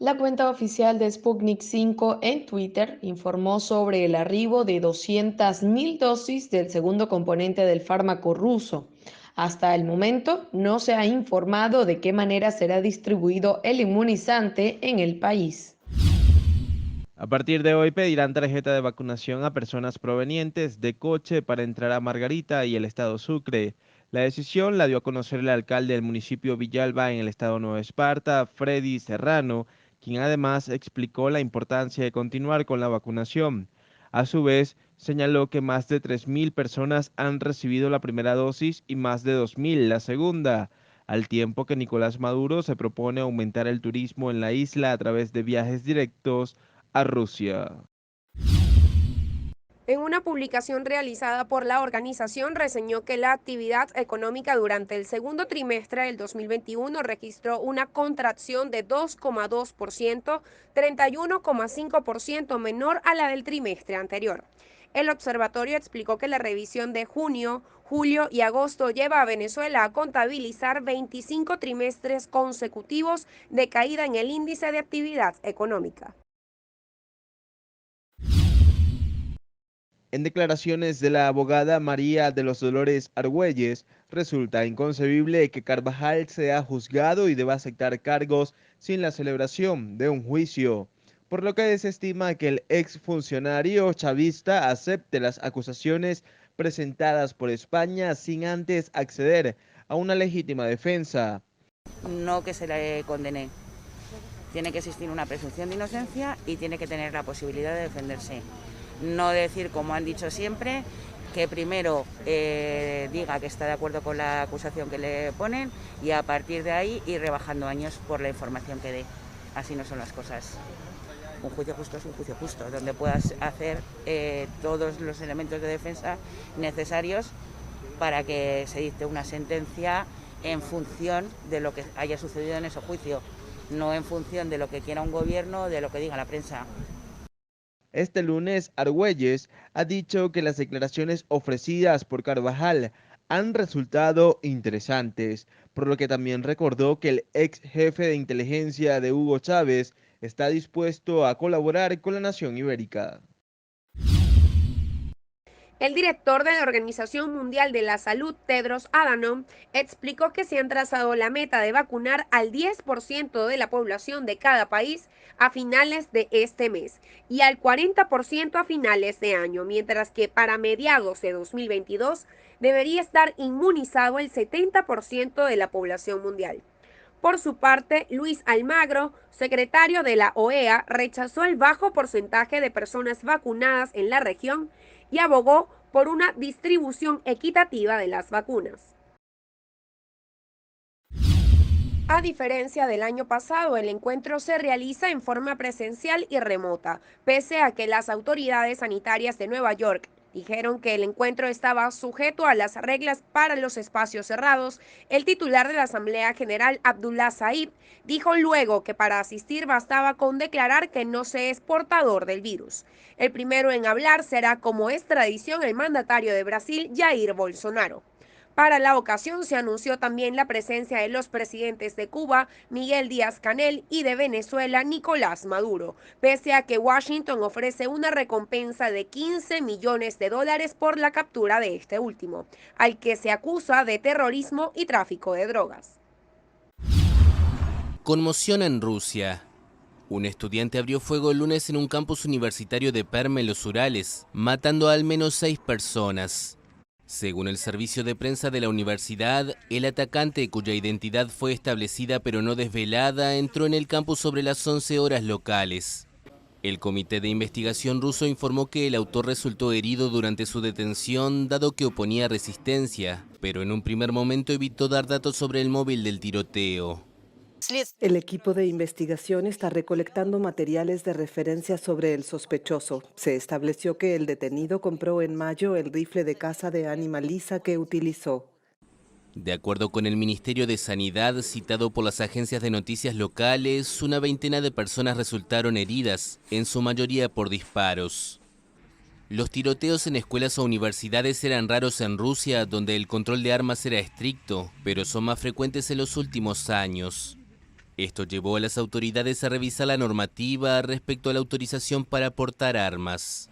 La cuenta oficial de Sputnik 5 en Twitter informó sobre el arribo de 200.000 dosis del segundo componente del fármaco ruso. Hasta el momento no se ha informado de qué manera será distribuido el inmunizante en el país. A partir de hoy pedirán tarjeta de vacunación a personas provenientes de Coche para entrar a Margarita y el estado Sucre. La decisión la dio a conocer el alcalde del municipio Villalba en el estado Nueva Esparta, Freddy Serrano, quien además explicó la importancia de continuar con la vacunación. A su vez, señaló que más de 3.000 personas han recibido la primera dosis y más de 2.000 la segunda, al tiempo que Nicolás Maduro se propone aumentar el turismo en la isla a través de viajes directos a Rusia. En una publicación realizada por la organización, reseñó que la actividad económica durante el segundo trimestre del 2021 registró una contracción de 2,2%, 31,5% menor a la del trimestre anterior. El observatorio explicó que la revisión de junio, julio y agosto lleva a Venezuela a contabilizar 25 trimestres consecutivos de caída en el índice de actividad económica. En declaraciones de la abogada María de los Dolores Argüelles, resulta inconcebible que Carvajal sea juzgado y deba aceptar cargos sin la celebración de un juicio, por lo que desestima que el exfuncionario chavista acepte las acusaciones presentadas por España sin antes acceder a una legítima defensa. No que se le condene. Tiene que existir una presunción de inocencia y tiene que tener la posibilidad de defenderse. No decir, como han dicho siempre, que primero diga que está de acuerdo con la acusación que le ponen y a partir de ahí ir rebajando años por la información que dé. Así no son las cosas. Un juicio justo es un juicio justo, donde puedas hacer todos los elementos de defensa necesarios para que se dicte una sentencia en función de lo que haya sucedido en ese juicio, no en función de lo que quiera un gobierno o de lo que diga la prensa. Este lunes, Argüelles ha dicho que las declaraciones ofrecidas por Carvajal han resultado interesantes, por lo que también recordó que el ex jefe de inteligencia de Hugo Chávez está dispuesto a colaborar con la nación ibérica. El director de la Organización Mundial de la Salud, Tedros Adhanom, explicó que se han trazado la meta de vacunar al 10% de la población de cada país a finales de este mes y al 40% a finales de año, mientras que para mediados de 2022 debería estar inmunizado el 70% de la población mundial. Por su parte, Luis Almagro, secretario de la OEA, rechazó el bajo porcentaje de personas vacunadas en la región y abogó por una distribución equitativa de las vacunas. A diferencia del año pasado, el encuentro se realiza en forma presencial y remota, pese a que las autoridades sanitarias de Nueva York dijeron que el encuentro estaba sujeto a las reglas para los espacios cerrados. El titular de la Asamblea General, Abdullah Said, dijo luego que para asistir bastaba con declarar que no se es portador del virus. El primero en hablar será, como es tradición, el mandatario de Brasil, Jair Bolsonaro. Para la ocasión se anunció también la presencia de los presidentes de Cuba, Miguel Díaz-Canel, y de Venezuela, Nicolás Maduro, pese a que Washington ofrece una recompensa de 15 millones de dólares por la captura de este último, al que se acusa de terrorismo y tráfico de drogas. Conmoción en Rusia. Un estudiante abrió fuego el lunes en un campus universitario de Perm en los Urales, matando a al menos 6 personas. Según el servicio de prensa de la universidad, el atacante, cuya identidad fue establecida pero no desvelada, entró en el campus sobre las 11 horas locales. El comité de investigación ruso informó que el autor resultó herido durante su detención, dado que oponía resistencia, pero en un primer momento evitó dar datos sobre el móvil del tiroteo. El equipo de investigación está recolectando materiales de referencia sobre el sospechoso. Se estableció que el detenido compró en mayo el rifle de caza de Anima Lisa que utilizó. De acuerdo con el Ministerio de Sanidad, citado por las agencias de noticias locales, una veintena de personas resultaron heridas, en su mayoría por disparos. Los tiroteos en escuelas o universidades eran raros en Rusia, donde el control de armas era estricto, pero son más frecuentes en los últimos años. Esto llevó a las autoridades a revisar la normativa respecto a la autorización para portar armas.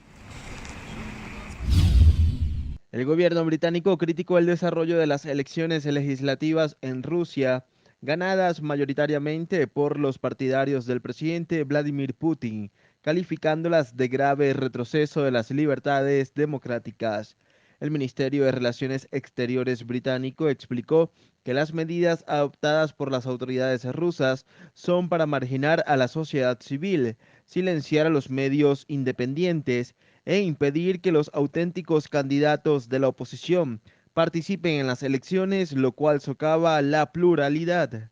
El gobierno británico criticó el desarrollo de las elecciones legislativas en Rusia, ganadas mayoritariamente por los partidarios del presidente Vladimir Putin, calificándolas de grave retroceso de las libertades democráticas. El Ministerio de Relaciones Exteriores británico explicó que las medidas adoptadas por las autoridades rusas son para marginar a la sociedad civil, silenciar a los medios independientes e impedir que los auténticos candidatos de la oposición participen en las elecciones, lo cual socava la pluralidad.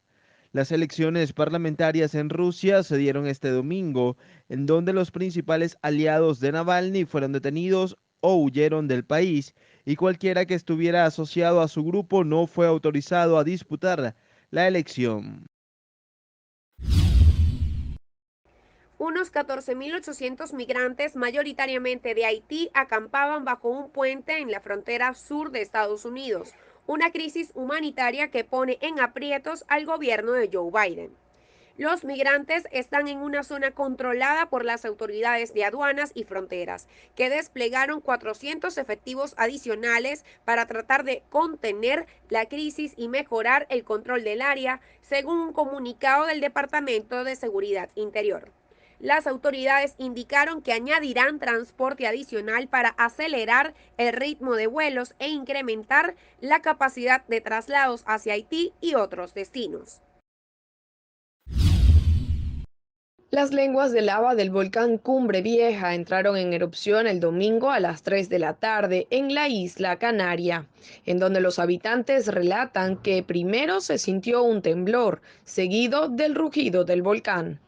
Las elecciones parlamentarias en Rusia se dieron este domingo, en donde los principales aliados de Navalny fueron detenidos o huyeron del país, y cualquiera que estuviera asociado a su grupo no fue autorizado a disputar la elección. Unos 14.800 migrantes, mayoritariamente de Haití, acampaban bajo un puente en la frontera sur de Estados Unidos, una crisis humanitaria que pone en aprietos al gobierno de Joe Biden. Los migrantes están en una zona controlada por las autoridades de aduanas y fronteras, que desplegaron 400 efectivos adicionales para tratar de contener la crisis y mejorar el control del área, según un comunicado del Departamento de Seguridad Interior. Las autoridades indicaron que añadirán transporte adicional para acelerar el ritmo de vuelos e incrementar la capacidad de traslados hacia Haití y otros destinos. Las lenguas de lava del volcán Cumbre Vieja entraron en erupción el domingo a las 3 de la tarde en la isla Canaria, en donde los habitantes relatan que primero se sintió un temblor, seguido del rugido del volcán.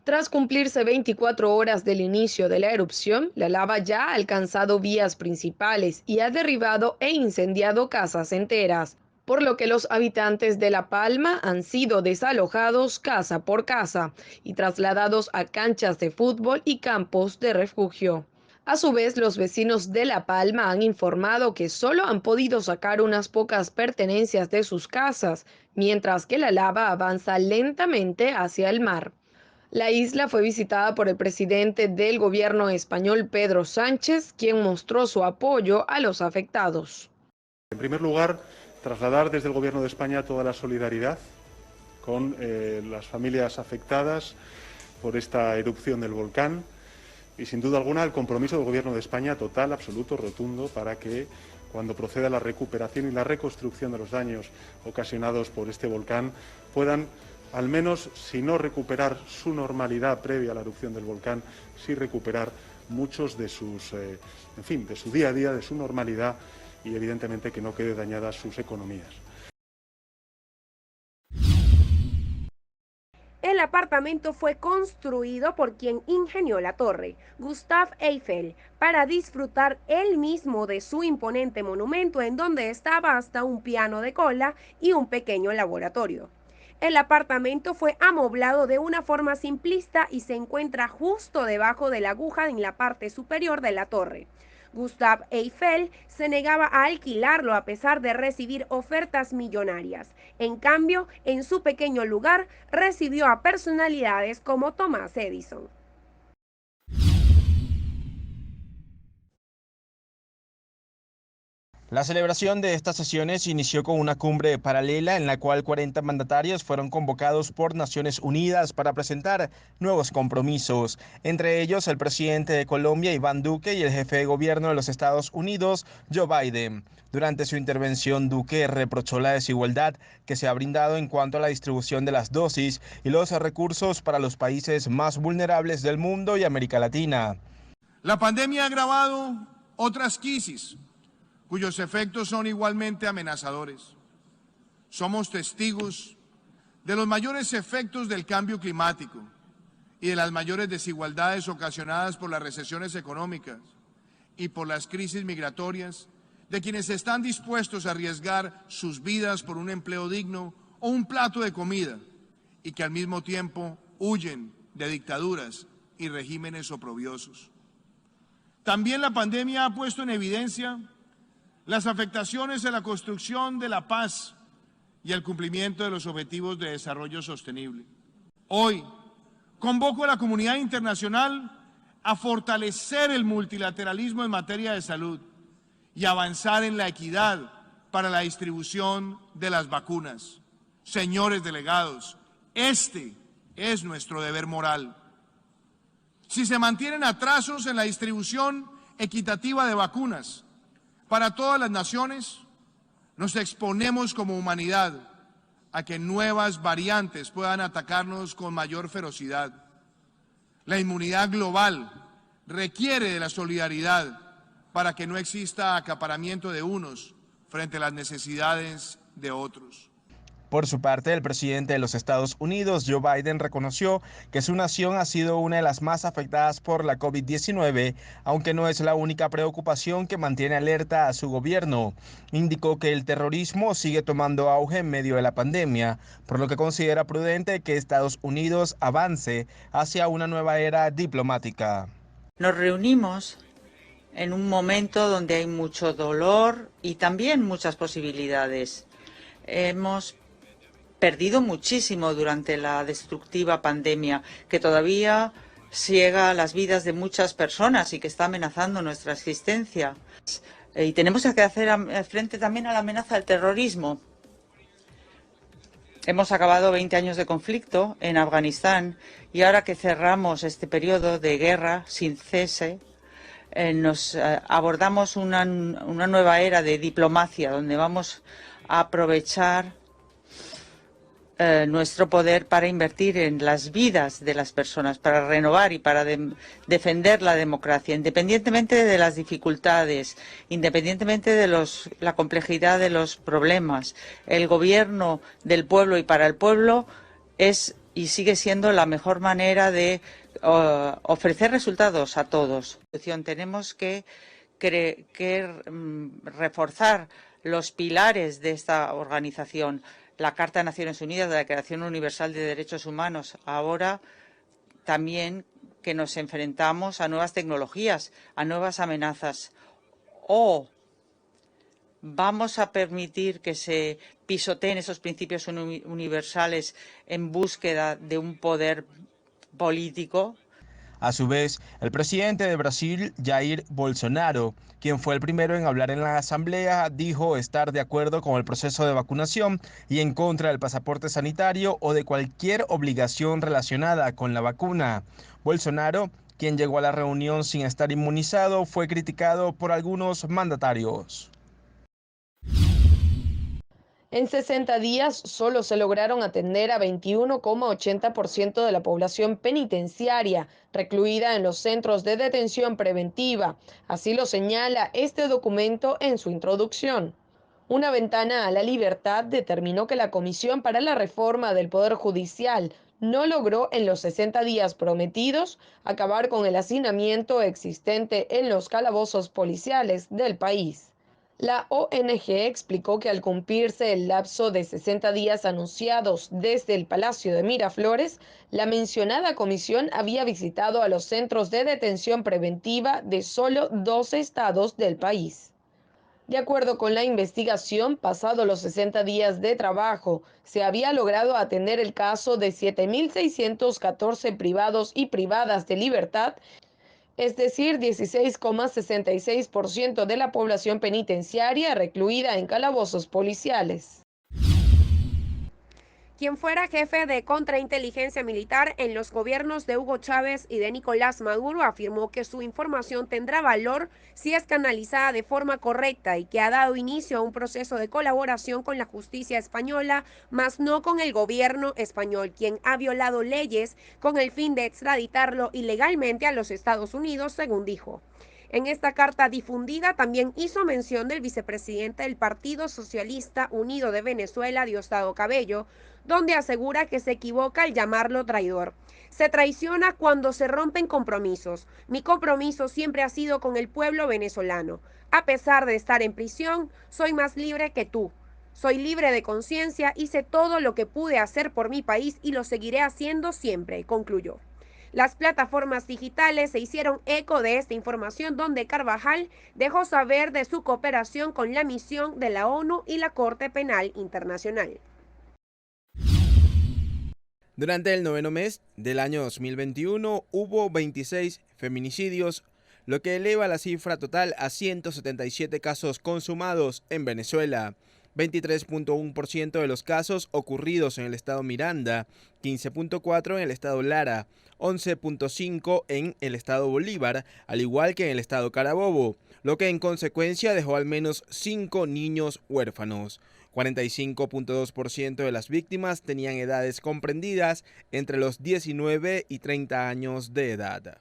Tras cumplirse 24 horas del inicio de la erupción, la lava ya ha alcanzado vías principales y ha derribado e incendiado casas enteras, por lo que los habitantes de La Palma han sido desalojados casa por casa y trasladados a canchas de fútbol y campos de refugio. A su vez, los vecinos de La Palma han informado que solo han podido sacar unas pocas pertenencias de sus casas, mientras que la lava avanza lentamente hacia el mar. La isla fue visitada por el presidente del gobierno español, Pedro Sánchez, quien mostró su apoyo a los afectados. En primer lugar, trasladar desde el Gobierno de España toda la solidaridad con las familias afectadas por esta erupción del volcán y, sin duda alguna, el compromiso del Gobierno de España total, absoluto, rotundo, para que cuando proceda la recuperación y la reconstrucción de los daños ocasionados por este volcán puedan, al menos, si no recuperar su normalidad previa a la erupción del volcán, sí recuperar muchos de sus, de su día a día, de su normalidad, y evidentemente que no quede dañadas sus economías. El apartamento fue construido por quien ingenió la torre, Gustave Eiffel, para disfrutar él mismo de su imponente monumento, en donde estaba hasta un piano de cola y un pequeño laboratorio. El apartamento fue amoblado de una forma simplista y se encuentra justo debajo de la aguja en la parte superior de la torre. Gustave Eiffel se negaba a alquilarlo a pesar de recibir ofertas millonarias. En cambio, en su pequeño lugar, recibió a personalidades como Thomas Edison. La celebración de estas sesiones inició con una cumbre paralela en la cual 40 mandatarios fueron convocados por Naciones Unidas para presentar nuevos compromisos, entre ellos el presidente de Colombia, Iván Duque, y el jefe de gobierno de los Estados Unidos, Joe Biden. Durante su intervención, Duque reprochó la desigualdad que se ha brindado en cuanto a la distribución de las dosis y los recursos para los países más vulnerables del mundo y América Latina. La pandemia ha agravado otras crisis cuyos efectos son igualmente amenazadores. Somos testigos de los mayores efectos del cambio climático y de las mayores desigualdades ocasionadas por las recesiones económicas y por las crisis migratorias de quienes están dispuestos a arriesgar sus vidas por un empleo digno o un plato de comida y que al mismo tiempo huyen de dictaduras y regímenes oprobiosos. También la pandemia ha puesto en evidencia las afectaciones a la construcción de la paz y el cumplimiento de los objetivos de desarrollo sostenible. Hoy, convoco a la comunidad internacional a fortalecer el multilateralismo en materia de salud y avanzar en la equidad para la distribución de las vacunas. Señores delegados, este es nuestro deber moral. Si se mantienen atrasos en la distribución equitativa de vacunas para todas las naciones, nos exponemos como humanidad a que nuevas variantes puedan atacarnos con mayor ferocidad. La inmunidad global requiere de la solidaridad para que no exista acaparamiento de unos frente a las necesidades de otros. Por su parte, el presidente de los Estados Unidos, Joe Biden, reconoció que su nación ha sido una de las más afectadas por la COVID-19, aunque no es la única preocupación que mantiene alerta a su gobierno. Indicó que el terrorismo sigue tomando auge en medio de la pandemia, por lo que considera prudente que Estados Unidos avance hacia una nueva era diplomática. Nos reunimos en un momento donde hay mucho dolor y también muchas posibilidades. Hemos perdido muchísimo durante la destructiva pandemia, que todavía ciega las vidas de muchas personas y que está amenazando nuestra existencia. Y tenemos que hacer frente también a la amenaza del terrorismo. Hemos acabado 20 años de conflicto en Afganistán y ahora que cerramos este periodo de guerra sin cese, nos abordamos una nueva era de diplomacia donde vamos a aprovechar nuestro poder para invertir en las vidas de las personas, para renovar y para defender la democracia, independientemente de las dificultades, independientemente de la complejidad de los problemas. El gobierno del pueblo y para el pueblo es y sigue siendo la mejor manera de ofrecer resultados a todos. Tenemos que reforzar los pilares de esta organización. La Carta de Naciones Unidas, la Declaración Universal de Derechos Humanos, ahora también que nos enfrentamos a nuevas tecnologías, a nuevas amenazas. ¿O vamos a permitir que se pisoteen esos principios universales en búsqueda de un poder político? A su vez, el presidente de Brasil, Jair Bolsonaro, quien fue el primero en hablar en la asamblea, dijo estar de acuerdo con el proceso de vacunación y en contra del pasaporte sanitario o de cualquier obligación relacionada con la vacuna. Bolsonaro, quien llegó a la reunión sin estar inmunizado, fue criticado por algunos mandatarios. En 60 días solo se lograron atender a 21,80% de la población penitenciaria recluida en los centros de detención preventiva. Así lo señala este documento en su introducción. Una ventana a la libertad determinó que la Comisión para la Reforma del Poder Judicial no logró en los 60 días prometidos acabar con el hacinamiento existente en los calabozos policiales del país. La ONG explicó que al cumplirse el lapso de 60 días anunciados desde el Palacio de Miraflores, la mencionada comisión había visitado a los centros de detención preventiva de solo 12 estados del país. De acuerdo con la investigación, pasados los 60 días de trabajo, se había logrado atender el caso de 7.614 privados y privadas de libertad, es decir, 16,66% de la población penitenciaria recluida en calabozos policiales. Quien fuera jefe de contrainteligencia militar en los gobiernos de Hugo Chávez y de Nicolás Maduro afirmó que su información tendrá valor si es canalizada de forma correcta y que ha dado inicio a un proceso de colaboración con la justicia española, mas no con el gobierno español, quien ha violado leyes con el fin de extraditarlo ilegalmente a los Estados Unidos, según dijo. En esta carta difundida también hizo mención del vicepresidente del Partido Socialista Unido de Venezuela, Diosdado Cabello, donde asegura que se equivoca al llamarlo traidor. Se traiciona cuando se rompen compromisos. Mi compromiso siempre ha sido con el pueblo venezolano. A pesar de estar en prisión, soy más libre que tú. Soy libre de conciencia, hice todo lo que pude hacer por mi país y lo seguiré haciendo siempre, concluyó. Las plataformas digitales se hicieron eco de esta información donde Carvajal dejó saber de su cooperación con la misión de la ONU y la Corte Penal Internacional. Durante el noveno mes del año 2021 hubo 26 feminicidios, lo que eleva la cifra total a 177 casos consumados en Venezuela. 23.1% de los casos ocurridos en el estado Miranda, 15.4% en el estado Lara, 11.5% en el estado Bolívar, al igual que en el estado Carabobo, lo que en consecuencia dejó al menos 5 niños huérfanos. 45.2% de las víctimas tenían edades comprendidas entre los 19 y 30 años de edad.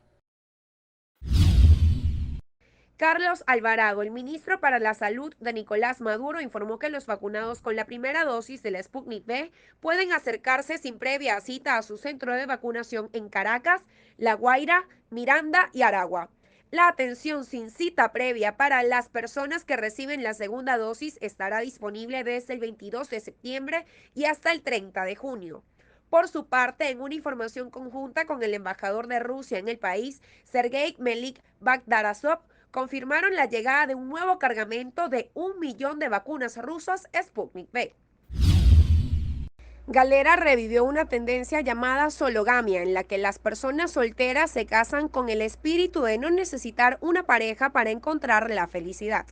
Carlos Alvarado, el ministro para la Salud de Nicolás Maduro, informó que los vacunados con la primera dosis de la Sputnik V pueden acercarse sin previa cita a su centro de vacunación en Caracas, La Guaira, Miranda y Aragua. La atención sin cita previa para las personas que reciben la segunda dosis estará disponible desde el 22 de septiembre y hasta el 30 de junio. Por su parte, en una información conjunta con el embajador de Rusia en el país, Sergei Melik-Bagdarasov, confirmaron la llegada de un nuevo cargamento de 1 millón de vacunas rusas Sputnik V. Galera revivió una tendencia llamada sologamia, en la que las personas solteras se casan con el espíritu de no necesitar una pareja para encontrar la felicidad.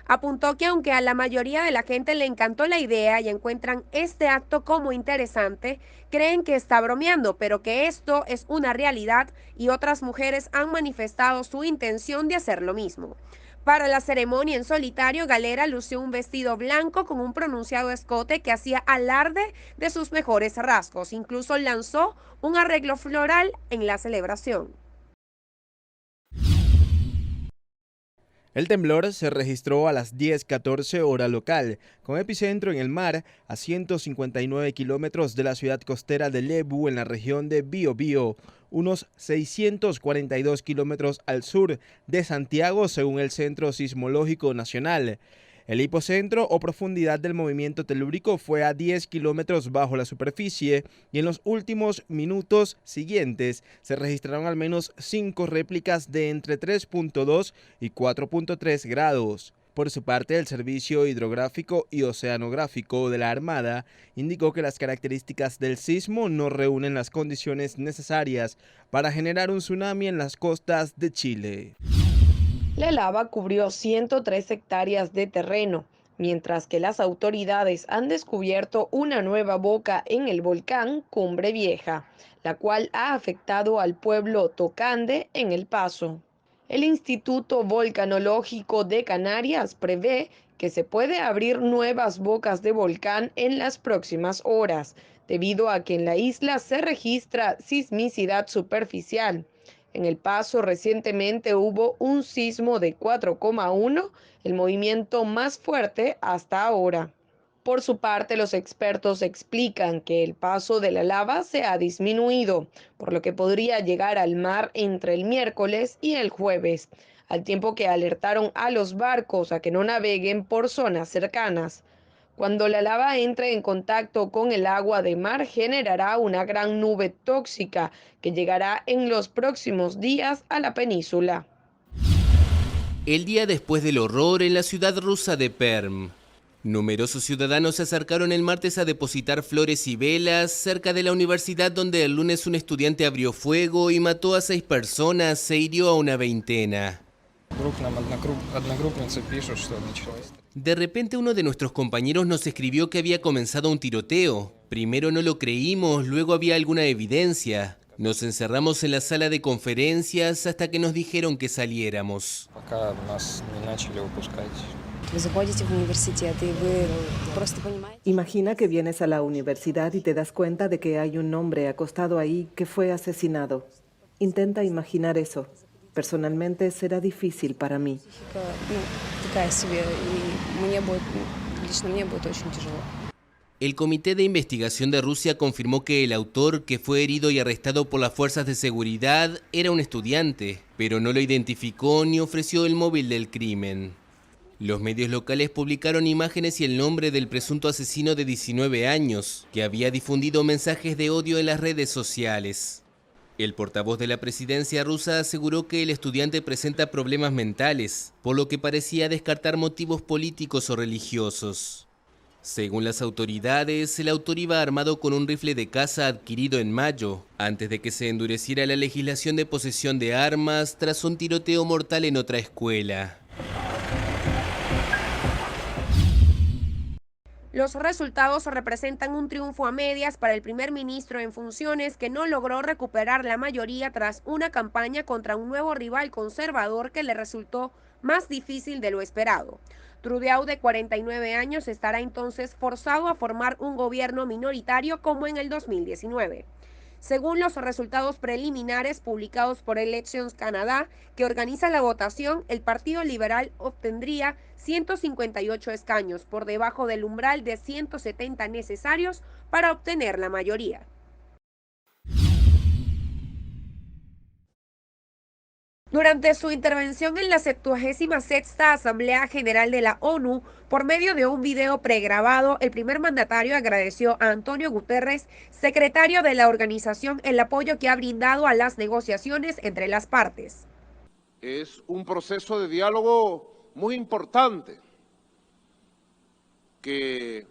Apuntó que aunque a la mayoría de la gente le encantó la idea y encuentran este acto como interesante, creen que está bromeando, pero que esto es una realidad y otras mujeres han manifestado su intención de hacer lo mismo. Para la ceremonia en solitario, Galera lució un vestido blanco con un pronunciado escote que hacía alarde de sus mejores rasgos. Incluso lanzó un arreglo floral en la celebración. El temblor se registró a las 10:14 hora local, con epicentro en el mar a 159 kilómetros de la ciudad costera de Lebu en la región de Biobío, unos 642 kilómetros al sur de Santiago según el Centro Sismológico Nacional. El hipocentro o profundidad del movimiento telúrico fue a 10 kilómetros bajo la superficie y en los últimos minutos siguientes se registraron al menos 5 réplicas de entre 3.2 y 4.3 grados. Por su parte, el Servicio Hidrográfico y Oceanográfico de la Armada indicó que las características del sismo no reúnen las condiciones necesarias para generar un tsunami en las costas de Chile. La lava cubrió 103 hectáreas de terreno, mientras que las autoridades han descubierto una nueva boca en el volcán Cumbre Vieja, la cual ha afectado al pueblo Tocande en El Paso. El Instituto Volcanológico de Canarias prevé que se puede abrir nuevas bocas de volcán en las próximas horas, debido a que en la isla se registra sismicidad superficial. En El Paso recientemente hubo un sismo de 4,1, el movimiento más fuerte hasta ahora. Por su parte, los expertos explican que el paso de la lava se ha disminuido, por lo que podría llegar al mar entre el miércoles y el jueves, al tiempo que alertaron a los barcos a que no naveguen por zonas cercanas. Cuando la lava entre en contacto con el agua de mar, generará una gran nube tóxica que llegará en los próximos días a la península. El día después del horror en la ciudad rusa de Perm. Numerosos ciudadanos se acercaron el martes a depositar flores y velas cerca de la universidad donde el lunes un estudiante abrió fuego y mató a 6 personas e hirió a una veintena. De repente uno de nuestros compañeros nos escribió que había comenzado un tiroteo. Primero no lo creímos, luego había alguna evidencia. Nos encerramos en la sala de conferencias hasta que nos dijeron que saliéramos. Imagina que vienes a la universidad y te das cuenta de que hay un hombre acostado ahí que fue asesinado. Intenta imaginar eso. Personalmente será difícil para mí. El Comité de Investigación de Rusia confirmó que el autor, que fue herido y arrestado por las fuerzas de seguridad, era un estudiante, pero no lo identificó ni ofreció el móvil del crimen. Los medios locales publicaron imágenes y el nombre del presunto asesino de 19 años, que había difundido mensajes de odio en las redes sociales. El portavoz de la presidencia rusa aseguró que el estudiante presenta problemas mentales, por lo que parecía descartar motivos políticos o religiosos. Según las autoridades, el autor iba armado con un rifle de caza adquirido en mayo, antes de que se endureciera la legislación de posesión de armas tras un tiroteo mortal en otra escuela. Los resultados representan un triunfo a medias para el primer ministro en funciones que no logró recuperar la mayoría tras una campaña contra un nuevo rival conservador que le resultó más difícil de lo esperado. Trudeau, de 49 años, estará entonces forzado a formar un gobierno minoritario como en el 2019. Según los resultados preliminares publicados por Elections Canada, que organiza la votación, el Partido Liberal obtendría 158 escaños, por debajo del umbral de 170 necesarios para obtener la mayoría. Durante su intervención en la 76ª Asamblea General de la ONU, por medio de un video pregrabado, el primer mandatario agradeció a Antonio Guterres, secretario de la organización, el apoyo que ha brindado a las negociaciones entre las partes. Es un proceso de diálogo muy importante que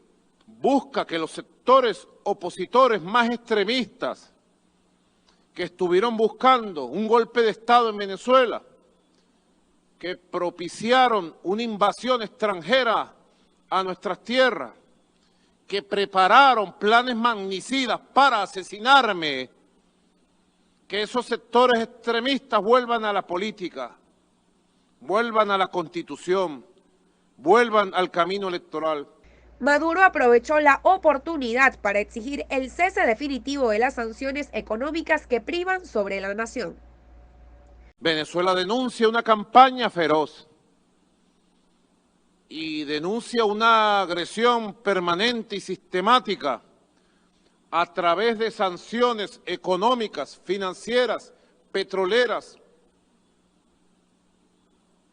busca que los sectores opositores más extremistas que estuvieron buscando un golpe de Estado en Venezuela, que propiciaron una invasión extranjera a nuestras tierras, que prepararon planes magnicidas para asesinarme, que esos sectores extremistas vuelvan a la política, vuelvan a la Constitución, vuelvan al camino electoral. Maduro aprovechó la oportunidad para exigir el cese definitivo de las sanciones económicas que privan sobre la nación. Venezuela denuncia una campaña feroz y denuncia una agresión permanente y sistemática a través de sanciones económicas, financieras, petroleras,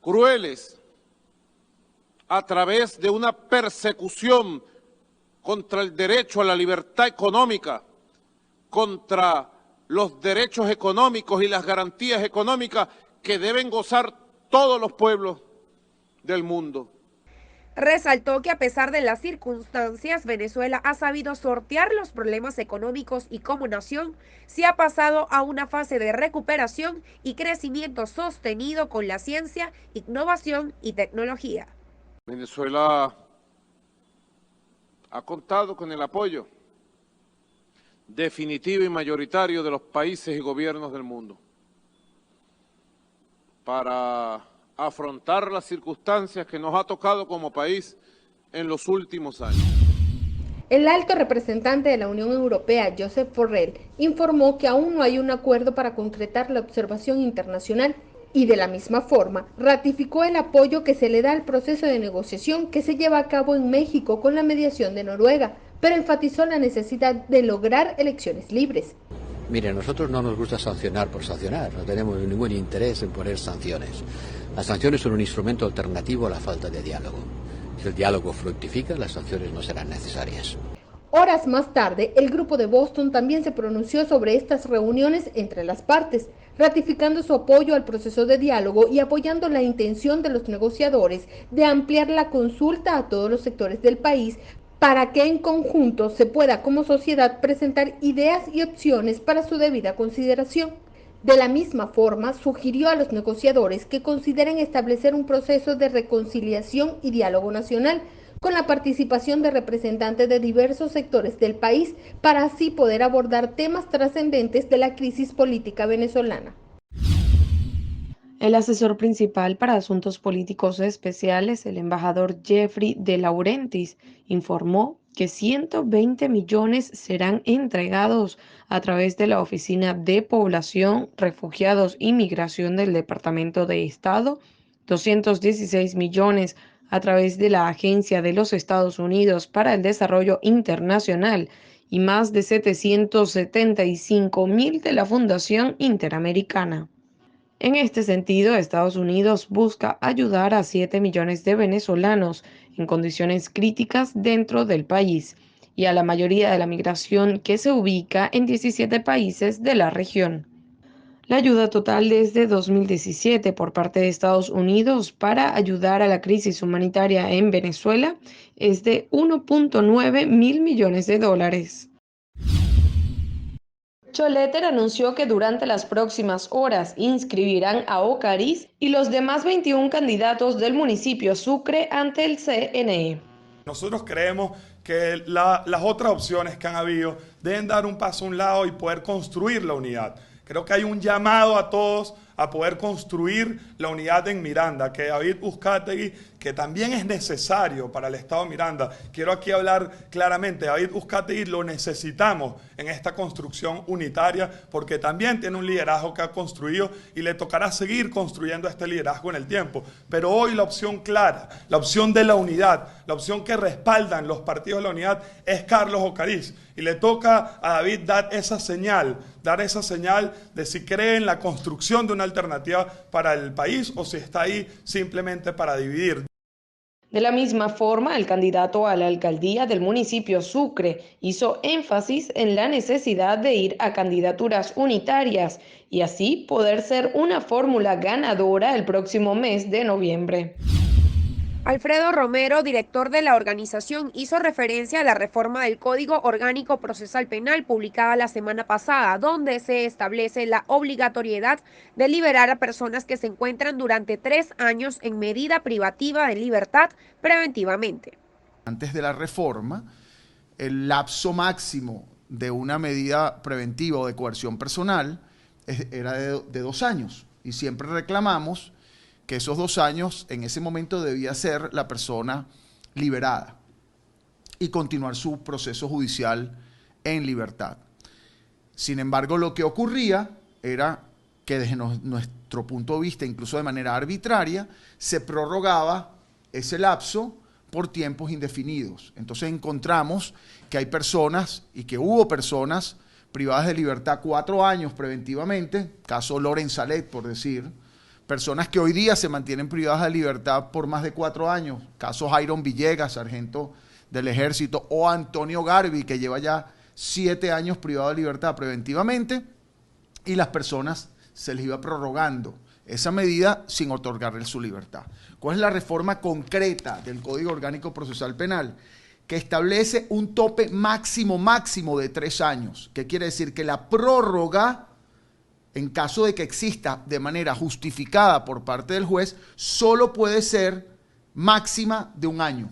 crueles, a través de una persecución contra el derecho a la libertad económica, contra los derechos económicos y las garantías económicas que deben gozar todos los pueblos del mundo. Resaltó que a pesar de las circunstancias, Venezuela ha sabido sortear los problemas económicos y como nación se ha pasado a una fase de recuperación y crecimiento sostenido con la ciencia, innovación y tecnología. Venezuela ha contado con el apoyo definitivo y mayoritario de los países y gobiernos del mundo para afrontar las circunstancias que nos ha tocado como país en los últimos años. El alto representante de la Unión Europea, Josep Borrell, informó que aún no hay un acuerdo para concretar la observación internacional y de la misma forma ratificó el apoyo que se le da al proceso de negociación que se lleva a cabo en México con la mediación de Noruega, pero enfatizó la necesidad de lograr elecciones libres. Mire, a nosotros no nos gusta sancionar por sancionar, no tenemos ningún interés en poner sanciones. Las sanciones son un instrumento alternativo a la falta de diálogo. Si el diálogo fructifica, las sanciones no serán necesarias. Horas más tarde, el grupo de Boston también se pronunció sobre estas reuniones entre las partes, ratificando su apoyo al proceso de diálogo y apoyando la intención de los negociadores de ampliar la consulta a todos los sectores del país para que en conjunto se pueda como sociedad presentar ideas y opciones para su debida consideración. De la misma forma, sugirió a los negociadores que consideren establecer un proceso de reconciliación y diálogo nacional, con la participación de representantes de diversos sectores del país para así poder abordar temas trascendentes de la crisis política venezolana. El asesor principal para asuntos políticos especiales, el embajador Jeffrey de Laurentiis, informó que 120 millones serán entregados a través de la Oficina de Población, Refugiados y Migración del Departamento de Estado, 216 millones a través de la Agencia de los Estados Unidos para el Desarrollo Internacional y más de 775.000 de la Fundación Interamericana. En este sentido, Estados Unidos busca ayudar a 7 millones de venezolanos en condiciones críticas dentro del país y a la mayoría de la migración que se ubica en 17 países de la región. La ayuda total desde 2017 por parte de Estados Unidos para ayudar a la crisis humanitaria en Venezuela es de 1.9 mil millones de dólares. Choletter anunció que durante las próximas horas inscribirán a Ocariz y los demás 21 candidatos del municipio Sucre ante el CNE. Nosotros creemos que las otras opciones que han habido deben dar un paso a un lado y poder construir la unidad. Creo que hay un llamado a todos a poder construir la unidad en Miranda, que David Uzcategui, que también es necesario para el Estado de Miranda. Quiero aquí hablar claramente, David Uzcategui lo necesitamos en esta construcción unitaria porque también tiene un liderazgo que ha construido y le tocará seguir construyendo este liderazgo en el tiempo. Pero hoy la opción clara, la opción de la unidad, la opción que respaldan los partidos de la unidad es Carlos Ocariz. Y le toca a David dar esa señal de si cree en la construcción de una alternativa para el país o si está ahí simplemente para dividir. De la misma forma, el candidato a la alcaldía del municipio Sucre hizo énfasis en la necesidad de ir a candidaturas unitarias y así poder ser una fórmula ganadora el próximo mes de noviembre. Alfredo Romero, director de la organización, hizo referencia a la reforma del Código Orgánico Procesal Penal publicada la semana pasada, donde se establece la obligatoriedad de liberar a personas que se encuentran durante 3 años en medida privativa de libertad preventivamente. Antes de la reforma, el lapso máximo de una medida preventiva o de coerción personal era de 2 años y siempre reclamamos que esos 2 años en ese momento debía ser la persona liberada y continuar su proceso judicial en libertad. Sin embargo, lo que ocurría era que desde nuestro punto de vista, incluso de manera arbitraria, se prorrogaba ese lapso por tiempos indefinidos. Entonces encontramos que hay personas y que hubo personas privadas de libertad 4 años preventivamente, caso Loren Salet por decir, personas que hoy día se mantienen privadas de libertad por más de 4 años, caso Jairon Villegas, sargento del Ejército, o Antonio Garbi, que lleva ya 7 años privado de libertad preventivamente, y las personas se les iba prorrogando esa medida sin otorgarle su libertad. ¿Cuál es la reforma concreta del Código Orgánico Procesal Penal? Que establece un tope máximo de 3 años. ¿Qué quiere decir? Que la prórroga, en caso de que exista de manera justificada por parte del juez, solo puede ser máxima de 1 año.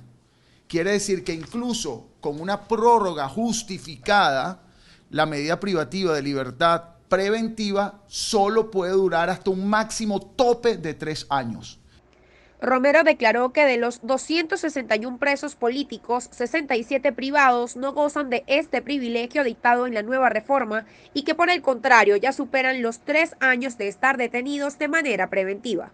Quiere decir que incluso con una prórroga justificada, la medida privativa de libertad preventiva solo puede durar hasta un máximo tope de 3 años. Romero declaró que de los 261 presos políticos, 67 privados no gozan de este privilegio dictado en la nueva reforma y que por el contrario ya superan los 3 años de estar detenidos de manera preventiva.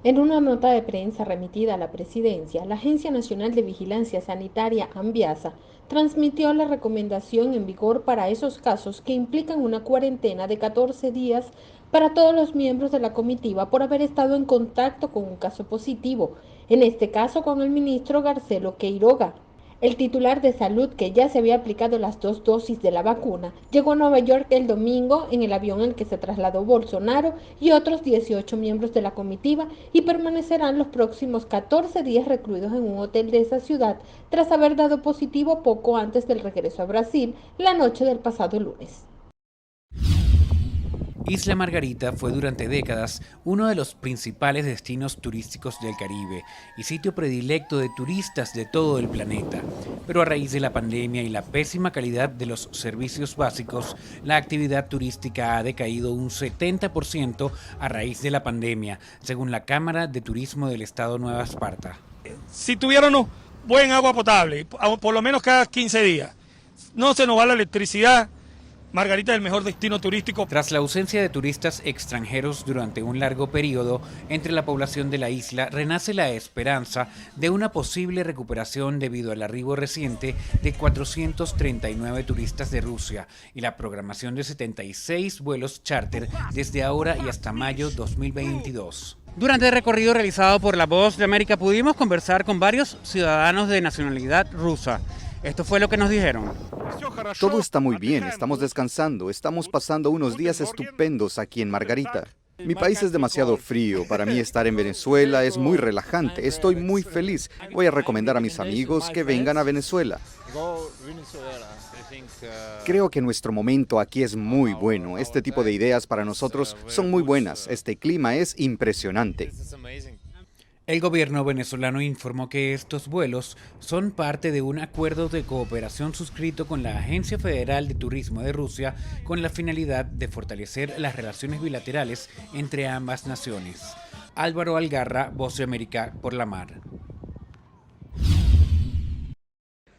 En una nota de prensa remitida a la Presidencia, la Agencia Nacional de Vigilancia Sanitaria, ANVIASA, transmitió la recomendación en vigor para esos casos que implican una cuarentena de 14 días para todos los miembros de la comitiva por haber estado en contacto con un caso positivo, en este caso con el ministro Garcelo Queiroga. El titular de salud, que ya se había aplicado las 2 dosis de la vacuna, llegó a Nueva York el domingo en el avión en el que se trasladó Bolsonaro y otros 18 miembros de la comitiva y permanecerán los próximos 14 días recluidos en un hotel de esa ciudad tras haber dado positivo poco antes del regreso a Brasil la noche del pasado lunes. Isla Margarita fue durante décadas uno de los principales destinos turísticos del Caribe y sitio predilecto de turistas de todo el planeta. Pero a raíz de la pandemia y la pésima calidad de los servicios básicos, la actividad turística ha decaído un 70% a raíz de la pandemia, según la Cámara de Turismo del Estado Nueva Esparta. Si tuviéramos buen agua potable, por lo menos cada 15 días, no se nos va la electricidad, Margarita es el mejor destino turístico. Tras la ausencia de turistas extranjeros durante un largo periodo, entre la población de la isla renace la esperanza de una posible recuperación debido al arribo reciente de 439 turistas de Rusia y la programación de 76 vuelos charter desde ahora y hasta mayo 2022. Durante el recorrido realizado por La Voz de América pudimos conversar con varios ciudadanos de nacionalidad rusa. Esto fue lo que nos dijeron. Todo está muy bien, estamos descansando, estamos pasando unos días estupendos aquí en Margarita. Mi país es demasiado frío, para mí estar en Venezuela es muy relajante, estoy muy feliz. Voy a recomendar a mis amigos que vengan a Venezuela. Creo que nuestro momento aquí es muy bueno, este tipo de ideas para nosotros son muy buenas, este clima es impresionante. El gobierno venezolano informó que estos vuelos son parte de un acuerdo de cooperación suscrito con la Agencia Federal de Turismo de Rusia con la finalidad de fortalecer las relaciones bilaterales entre ambas naciones. Álvaro Algarra, Voz de América por la mar.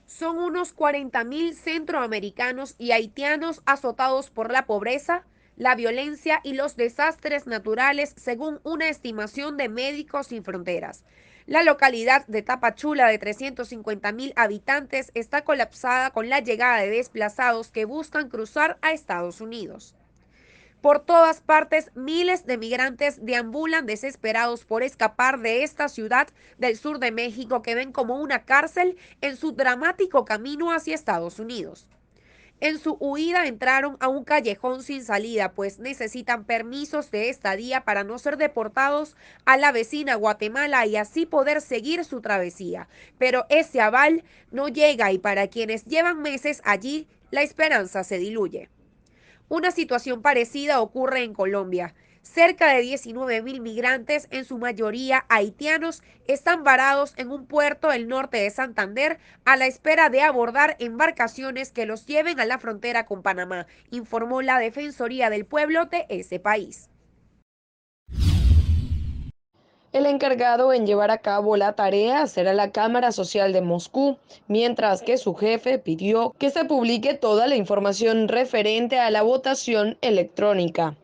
Son unos 40.000 centroamericanos y haitianos azotados por la pobreza, la violencia y los desastres naturales, según una estimación de Médicos Sin Fronteras. La localidad de Tapachula, de 350.000 habitantes, está colapsada con la llegada de desplazados que buscan cruzar a Estados Unidos. Por todas partes, miles de migrantes deambulan desesperados por escapar de esta ciudad del sur de México que ven como una cárcel en su dramático camino hacia Estados Unidos. En su huida entraron a un callejón sin salida, pues necesitan permisos de estadía para no ser deportados a la vecina Guatemala y así poder seguir su travesía. Pero ese aval no llega y para quienes llevan meses allí, la esperanza se diluye. Una situación parecida ocurre en Colombia. Cerca de 19.000 migrantes, en su mayoría haitianos, están varados en un puerto del norte de Santander a la espera de abordar embarcaciones que los lleven a la frontera con Panamá, informó la Defensoría del Pueblo de ese país. El encargado en llevar a cabo la tarea será la Cámara Social de Moscú, mientras que su jefe pidió que se publique toda la información referente a la votación electrónica.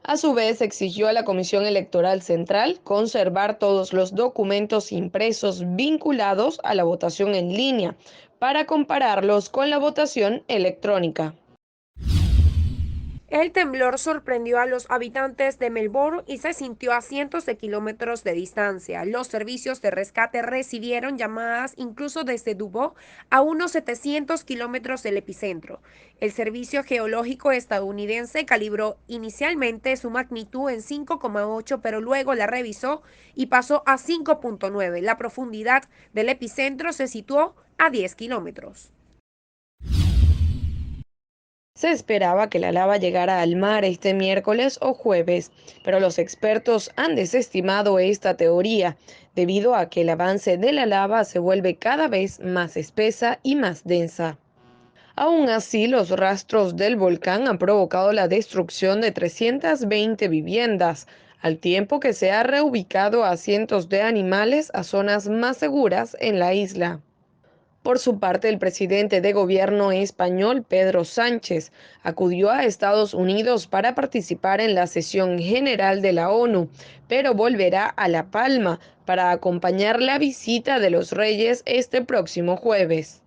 A su vez, exigió a la Comisión Electoral Central conservar todos los documentos impresos vinculados a la votación en línea para compararlos con la votación electrónica. El temblor sorprendió a los habitantes de Melbourne y se sintió a cientos de kilómetros de distancia. Los servicios de rescate recibieron llamadas incluso desde Dubbo, a unos 700 kilómetros del epicentro. El Servicio Geológico estadounidense calibró inicialmente su magnitud en 5,8, pero luego la revisó y pasó a 5,9. La profundidad del epicentro se situó a 10 kilómetros. Se esperaba que la lava llegara al mar este miércoles o jueves, pero los expertos han desestimado esta teoría, debido a que el avance de la lava se vuelve cada vez más espesa y más densa. Aún así, los rastros del volcán han provocado la destrucción de 320 viviendas, al tiempo que se ha reubicado a cientos de animales a zonas más seguras en la isla. Por su parte, el presidente de gobierno español, Pedro Sánchez, acudió a Estados Unidos para participar en la sesión general de la ONU, pero volverá a La Palma para acompañar la visita de los Reyes este próximo jueves.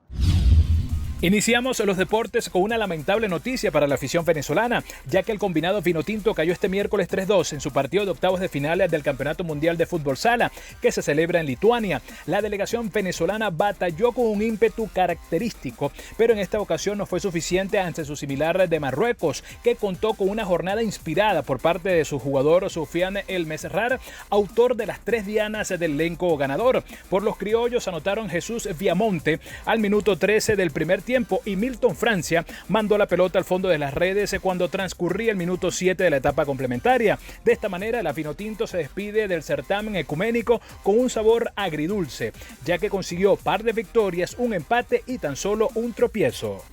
Iniciamos los deportes con una lamentable noticia para la afición venezolana, ya que el combinado vinotinto cayó este miércoles 3-2 en su partido de octavos de final del Campeonato Mundial de Fútbol Sala, que se celebra en Lituania. La delegación venezolana batalló con un ímpetu característico, pero en esta ocasión no fue suficiente ante su similar de Marruecos, que contó con una jornada inspirada por parte de su jugador Soufiane El Mesrar, autor de las 3 dianas del elenco ganador. Por los criollos anotaron Jesús Viamonte al minuto 13 del primer tiempo y Milton Francia mandó la pelota al fondo de las redes cuando transcurría el minuto 7 de la etapa complementaria. De esta manera, la Vinotinto se despide del certamen ecuménico con un sabor agridulce, ya que consiguió par de victorias, un empate y tan solo un tropiezo.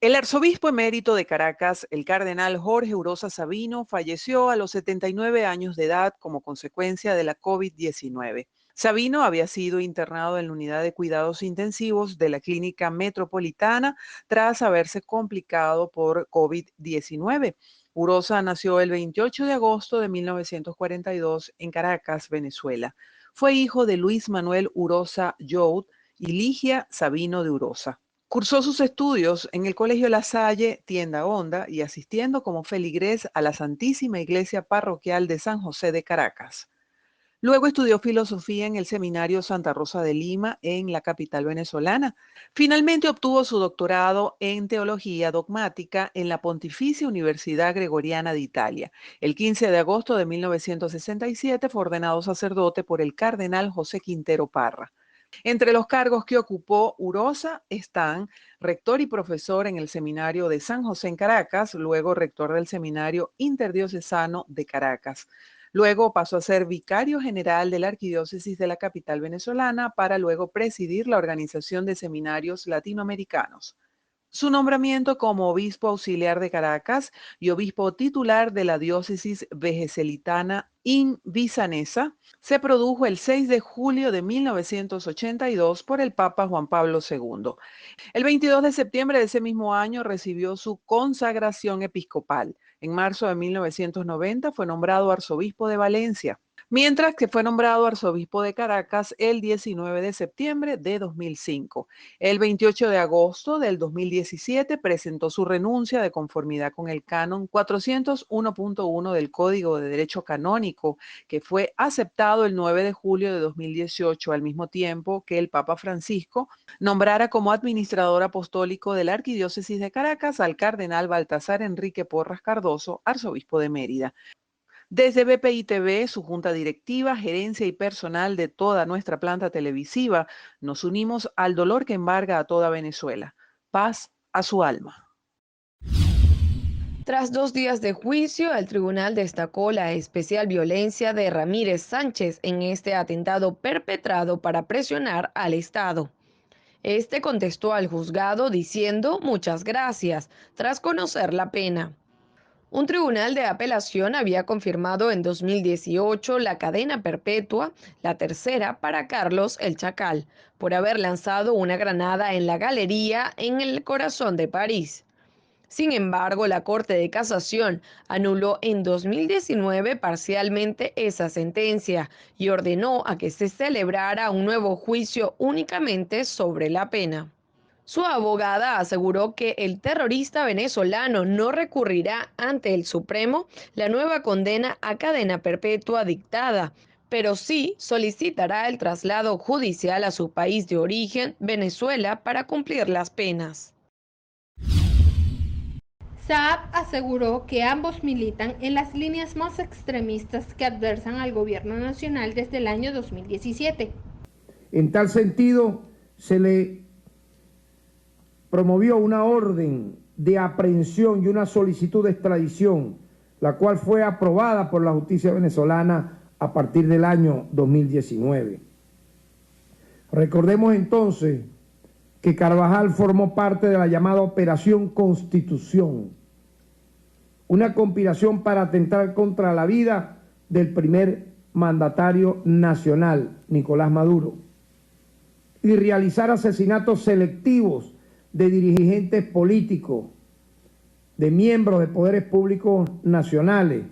El arzobispo emérito de Caracas, el cardenal Jorge Urosa Sabino, falleció a los 79 años de edad como consecuencia de la COVID-19. Sabino había sido internado en la unidad de cuidados intensivos de la Clínica Metropolitana tras haberse complicado por COVID-19. Urosa nació el 28 de agosto de 1942 en Caracas, Venezuela. Fue hijo de Luis Manuel Urosa Youd y Ligia Sabino de Urosa. Cursó sus estudios en el Colegio La Salle, Tienda Honda, y asistiendo como feligrés a la Santísima Iglesia Parroquial de San José de Caracas. Luego estudió filosofía en el Seminario Santa Rosa de Lima, en la capital venezolana. Finalmente obtuvo su doctorado en teología dogmática en la Pontificia Universidad Gregoriana de Italia. El 15 de agosto de 1967 fue ordenado sacerdote por el cardenal José Quintero Parra. Entre los cargos que ocupó Urosa están rector y profesor en el Seminario de San José en Caracas, luego rector del Seminario Interdiocesano de Caracas. Luego pasó a ser vicario general de la Arquidiócesis de la capital venezolana para luego presidir la Organización de Seminarios Latinoamericanos. Su nombramiento como obispo auxiliar de Caracas y obispo titular de la diócesis vejeselitana invisanesa se produjo el 6 de julio de 1982 por el Papa Juan Pablo II. El 22 de septiembre de ese mismo año recibió su consagración episcopal. En marzo de 1990 fue nombrado arzobispo de Valencia, mientras que fue nombrado arzobispo de Caracas el 19 de septiembre de 2005. El 28 de agosto del 2017 presentó su renuncia de conformidad con el canon 401.1 del Código de Derecho Canónico, que fue aceptado el 9 de julio de 2018, al mismo tiempo que el Papa Francisco nombrara como administrador apostólico de la Arquidiócesis de Caracas al cardenal Baltasar Enrique Porras Cardoso, arzobispo de Mérida. Desde BPI TV, su junta directiva, gerencia y personal de toda nuestra planta televisiva, nos unimos al dolor que embarga a toda Venezuela. Paz a su alma. Tras 2 días de juicio, el tribunal destacó la especial violencia de Ramírez Sánchez en este atentado perpetrado para presionar al Estado. Este contestó al juzgado diciendo muchas gracias, tras conocer la pena. Un tribunal de apelación había confirmado en 2018 la cadena perpetua, la tercera para Carlos el Chacal, por haber lanzado una granada en la galería en el corazón de París. Sin embargo, la Corte de Casación anuló en 2019 parcialmente esa sentencia y ordenó a que se celebrara un nuevo juicio únicamente sobre la pena. Su abogada aseguró que el terrorista venezolano no recurrirá ante el Supremo la nueva condena a cadena perpetua dictada, pero sí solicitará el traslado judicial a su país de origen, Venezuela, para cumplir las penas. Saab aseguró que ambos militan en las líneas más extremistas que adversan al gobierno nacional desde el año 2017. En tal sentido, se le promovió una orden de aprehensión y una solicitud de extradición, la cual fue aprobada por la justicia venezolana a partir del año 2019. Recordemos entonces que Carvajal formó parte de la llamada Operación Constitución, una conspiración para atentar contra la vida del primer mandatario nacional, Nicolás Maduro, y realizar asesinatos selectivos de dirigentes políticos, de miembros de poderes públicos nacionales.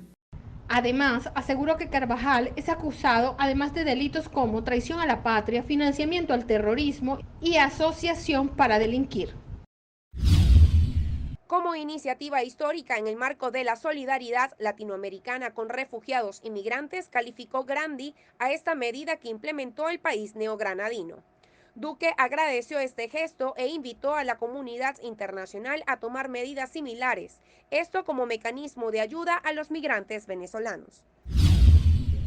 Además, aseguró que Carvajal es acusado, además de delitos como traición a la patria, financiamiento al terrorismo y asociación para delinquir. Como iniciativa histórica en el marco de la solidaridad latinoamericana con refugiados y migrantes, calificó Grandi a esta medida que implementó el país neogranadino. Duque agradeció este gesto e invitó a la comunidad internacional a tomar medidas similares, esto como mecanismo de ayuda a los migrantes venezolanos.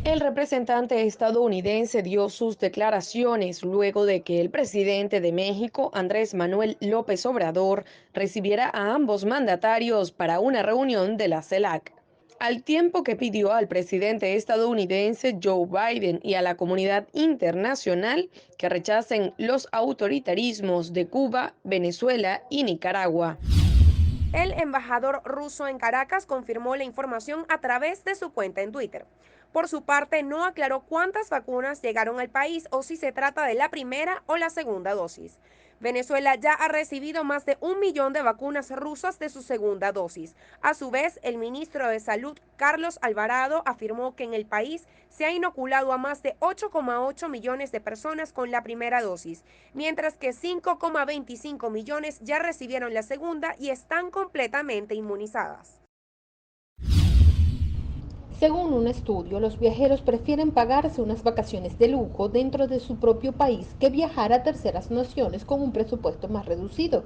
El representante estadounidense dio sus declaraciones luego de que el presidente de México, Andrés Manuel López Obrador, recibiera a ambos mandatarios para una reunión de la CELAC. Al tiempo que pidió al presidente estadounidense Joe Biden y a la comunidad internacional que rechacen los autoritarismos de Cuba, Venezuela y Nicaragua. El embajador ruso en Caracas confirmó la información a través de su cuenta en Twitter. Por su parte, no aclaró cuántas vacunas llegaron al país o si se trata de la primera o la segunda dosis. Venezuela ya ha recibido más de 1 millón de vacunas rusas de su segunda dosis. A su vez, el ministro de Salud, Carlos Alvarado, afirmó que en el país se ha inoculado a más de 8,8 millones de personas con la primera dosis, mientras que 5,25 millones ya recibieron la segunda y están completamente inmunizadas. Según un estudio, los viajeros prefieren pagarse unas vacaciones de lujo dentro de su propio país que viajar a terceras naciones con un presupuesto más reducido.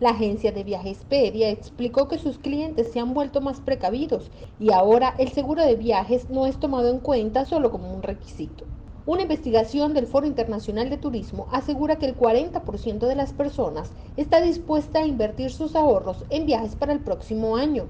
La agencia de viajes Expedia explicó que sus clientes se han vuelto más precavidos y ahora el seguro de viajes no es tomado en cuenta solo como un requisito. Una investigación del Foro Internacional de Turismo asegura que el 40% de las personas está dispuesta a invertir sus ahorros en viajes para el próximo año.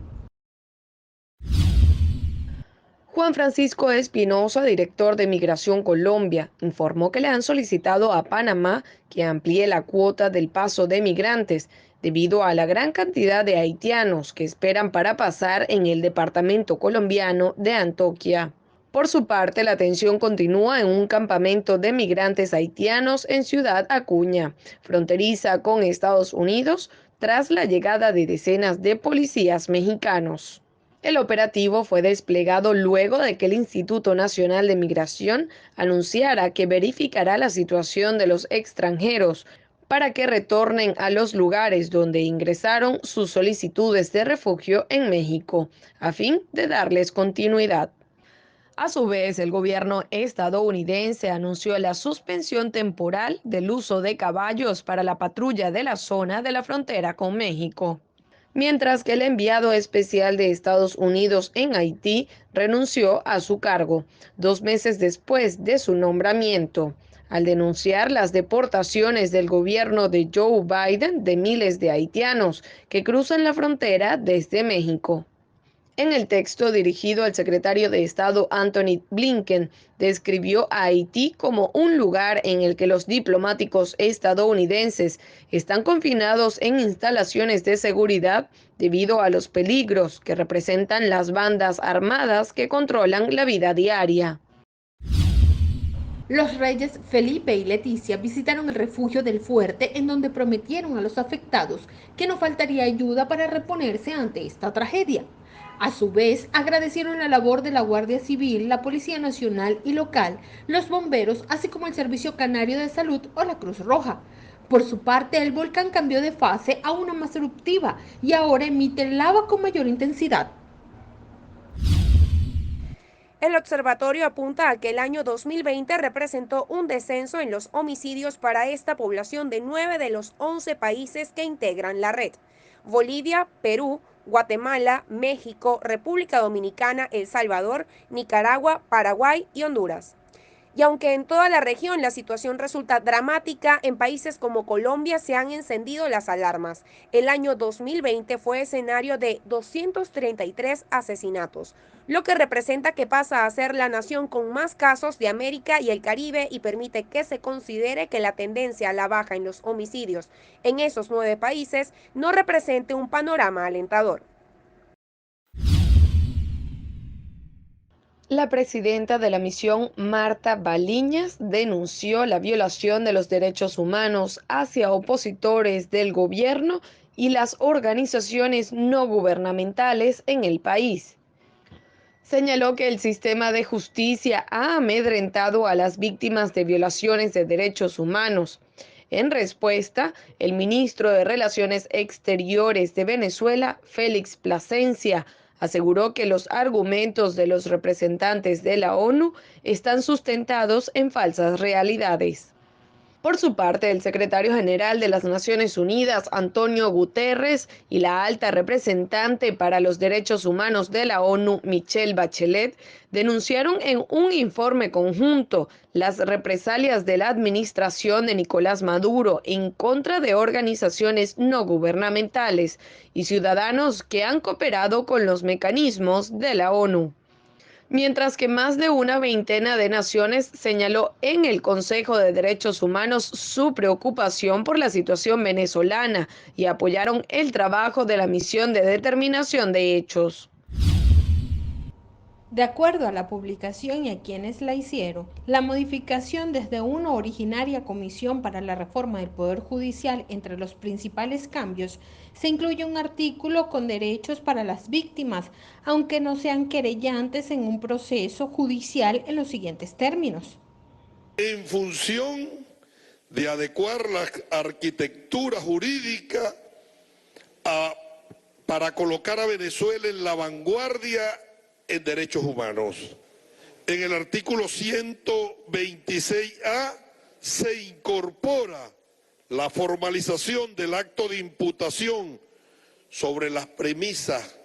Juan Francisco Espinosa, director de Migración Colombia, informó que le han solicitado a Panamá que amplíe la cuota del paso de migrantes debido a la gran cantidad de haitianos que esperan para pasar en el departamento colombiano de Antioquia. Por su parte, la tensión continúa en un campamento de migrantes haitianos en Ciudad Acuña, fronteriza con Estados Unidos, tras la llegada de decenas de policías mexicanos. El operativo fue desplegado luego de que el Instituto Nacional de Migración anunciara que verificará la situación de los extranjeros para que retornen a los lugares donde ingresaron sus solicitudes de refugio en México, a fin de darles continuidad. A su vez, el gobierno estadounidense anunció la suspensión temporal del uso de caballos para la patrulla de la zona de la frontera con México, mientras que el enviado especial de Estados Unidos en Haití renunció a su cargo 2 meses después de su nombramiento, al denunciar las deportaciones del gobierno de Joe Biden de miles de haitianos que cruzan la frontera desde México. En el texto dirigido al secretario de Estado Antony Blinken, describió a Haití como un lugar en el que los diplomáticos estadounidenses están confinados en instalaciones de seguridad debido a los peligros que representan las bandas armadas que controlan la vida diaria. Los reyes Felipe y Leticia visitaron el refugio del Fuerte, en donde prometieron a los afectados que no faltaría ayuda para reponerse ante esta tragedia. A su vez, agradecieron la labor de la Guardia Civil, la Policía Nacional y local, los bomberos, así como el Servicio Canario de Salud o la Cruz Roja. Por su parte, el volcán cambió de fase a una más eruptiva y ahora emite lava con mayor intensidad. El observatorio apunta a que el año 2020 representó un descenso en los homicidios para esta población de 9 de los 11 países que integran la red: Bolivia, Perú, Guatemala, México, República Dominicana, El Salvador, Nicaragua, Paraguay y Honduras. Y aunque en toda la región la situación resulta dramática, en países como Colombia se han encendido las alarmas. El año 2020 fue escenario de 233 asesinatos, lo que representa que pasa a ser la nación con más casos de América y el Caribe y permite que se considere que la tendencia a la baja en los homicidios en esos 9 países no represente un panorama alentador. La presidenta de la misión, Marta Baliñas, denunció la violación de los derechos humanos hacia opositores del gobierno y las organizaciones no gubernamentales en el país. Señaló que el sistema de justicia ha amedrentado a las víctimas de violaciones de derechos humanos. En respuesta, el ministro de Relaciones Exteriores de Venezuela, Félix Plasencia, aseguró que los argumentos de los representantes de la ONU están sustentados en falsas realidades. Por su parte, el secretario general de las Naciones Unidas, Antonio Guterres, y la alta representante para los derechos humanos de la ONU, Michelle Bachelet, denunciaron en un informe conjunto las represalias de la administración de Nicolás Maduro en contra de organizaciones no gubernamentales y ciudadanos que han cooperado con los mecanismos de la ONU. Mientras que más de una veintena de naciones señaló en el Consejo de Derechos Humanos su preocupación por la situación venezolana y apoyaron el trabajo de la misión de determinación de hechos. De acuerdo a la publicación y a quienes la hicieron, la modificación desde una originaria comisión para la reforma del Poder Judicial, entre los principales cambios, se incluye un artículo con derechos para las víctimas, aunque no sean querellantes en un proceso judicial en los siguientes términos. En función de adecuar la arquitectura jurídica para colocar a Venezuela en la vanguardia en derechos humanos. En el artículo 126A se incorpora la formalización del acto de imputación sobre las premisas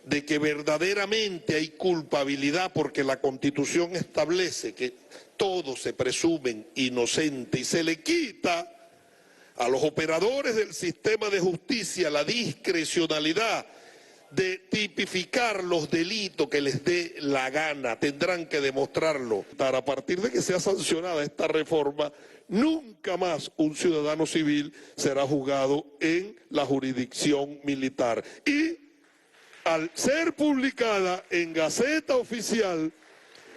de que verdaderamente hay culpabilidad, porque la Constitución establece que todos se presumen inocentes y se le quita a los operadores del sistema de justicia la discrecionalidad de tipificar los delitos que les dé la gana. Tendrán que demostrarlo. A partir de que sea sancionada esta reforma, nunca más un ciudadano civil será juzgado en la jurisdicción militar. Y al ser publicada en Gaceta Oficial,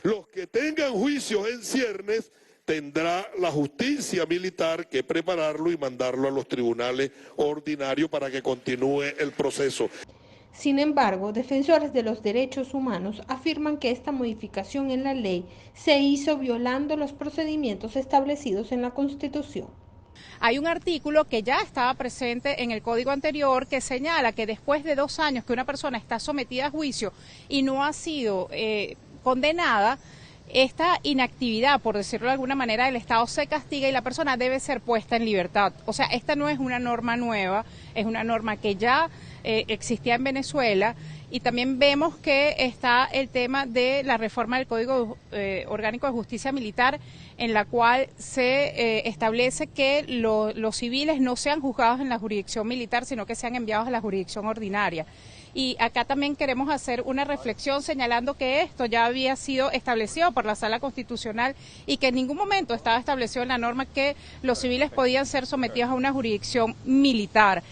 los que tengan juicios en ciernes tendrá la justicia militar que prepararlo y mandarlo a los tribunales ordinarios para que continúe el proceso. Sin embargo, defensores de los derechos humanos afirman que esta modificación en la ley se hizo violando los procedimientos establecidos en la Constitución. Hay un artículo que ya estaba presente en el código anterior que señala que después de 2 años que una persona está sometida a juicio y no ha sido condenada, esta inactividad, por decirlo de alguna manera, el Estado se castiga y la persona debe ser puesta en libertad. O sea, esta no es una norma nueva, es una norma que ya existía en Venezuela. Y también vemos que está el tema de la reforma del Código Orgánico de Justicia Militar, en la cual se establece que los civiles no sean juzgados en la jurisdicción militar, sino que sean enviados a la jurisdicción ordinaria. Y acá también queremos hacer una reflexión señalando que esto ya había sido establecido por la Sala Constitucional y que en ningún momento estaba establecido en la norma que los civiles podían ser sometidos a una jurisdicción militar.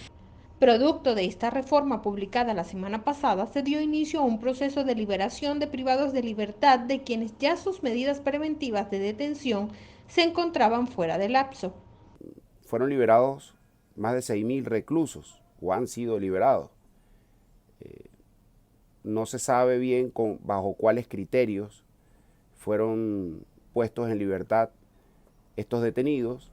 Producto de esta reforma publicada la semana pasada, se dio inicio a un proceso de liberación de privados de libertad de quienes ya sus medidas preventivas de detención se encontraban fuera del lapso. Fueron liberados más de 6.000 reclusos o han sido liberados. No se sabe bien bajo cuáles criterios fueron puestos en libertad estos detenidos.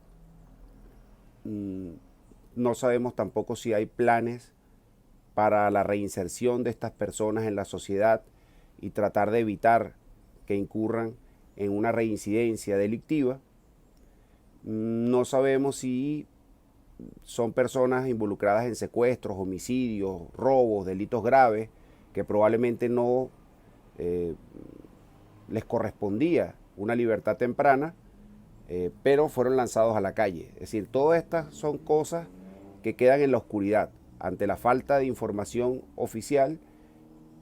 No sabemos tampoco si hay planes para la reinserción de estas personas en la sociedad y tratar de evitar que incurran en una reincidencia delictiva. No sabemos si son personas involucradas en secuestros, homicidios, robos, delitos graves, que probablemente no les correspondía una libertad temprana, pero fueron lanzados a la calle. Es decir, todas estas son cosas que quedan en la oscuridad ante la falta de información oficial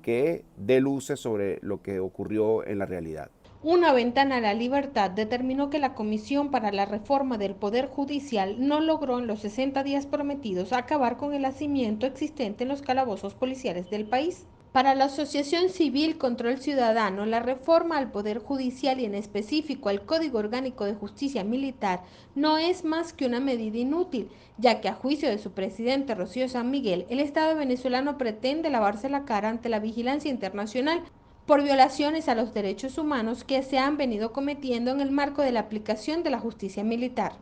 que dé luces sobre lo que ocurrió en la realidad. Una ventana a la libertad determinó que la Comisión para la Reforma del Poder Judicial no logró en los 60 días prometidos acabar con el hacimiento existente en los calabozos policiales del país. Para la Asociación Civil contra el Ciudadano, la reforma al Poder Judicial y en específico al Código Orgánico de Justicia Militar no es más que una medida inútil, ya que a juicio de su presidente Rocío San Miguel, el Estado venezolano pretende lavarse la cara ante la vigilancia internacional por violaciones a los derechos humanos que se han venido cometiendo en el marco de la aplicación de la justicia militar.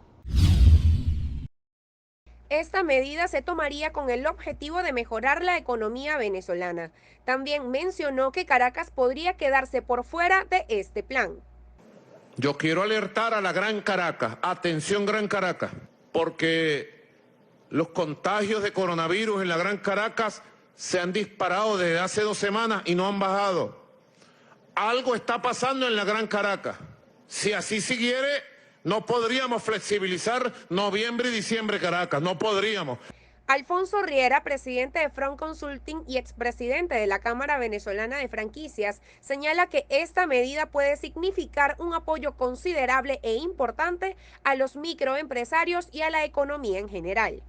Esta medida se tomaría con el objetivo de mejorar la economía venezolana. También mencionó que Caracas podría quedarse por fuera de este plan. Yo quiero alertar a la Gran Caracas, atención Gran Caracas, porque los contagios de coronavirus en la Gran Caracas se han disparado desde hace 2 semanas y no han bajado. Algo está pasando en la Gran Caracas. Si así siguiere, no podríamos flexibilizar noviembre y diciembre Caracas, no podríamos. Alfonso Riera, presidente de Front Consulting y expresidente de la Cámara Venezolana de Franquicias, señala que esta medida puede significar un apoyo considerable e importante a los microempresarios y a la economía en general.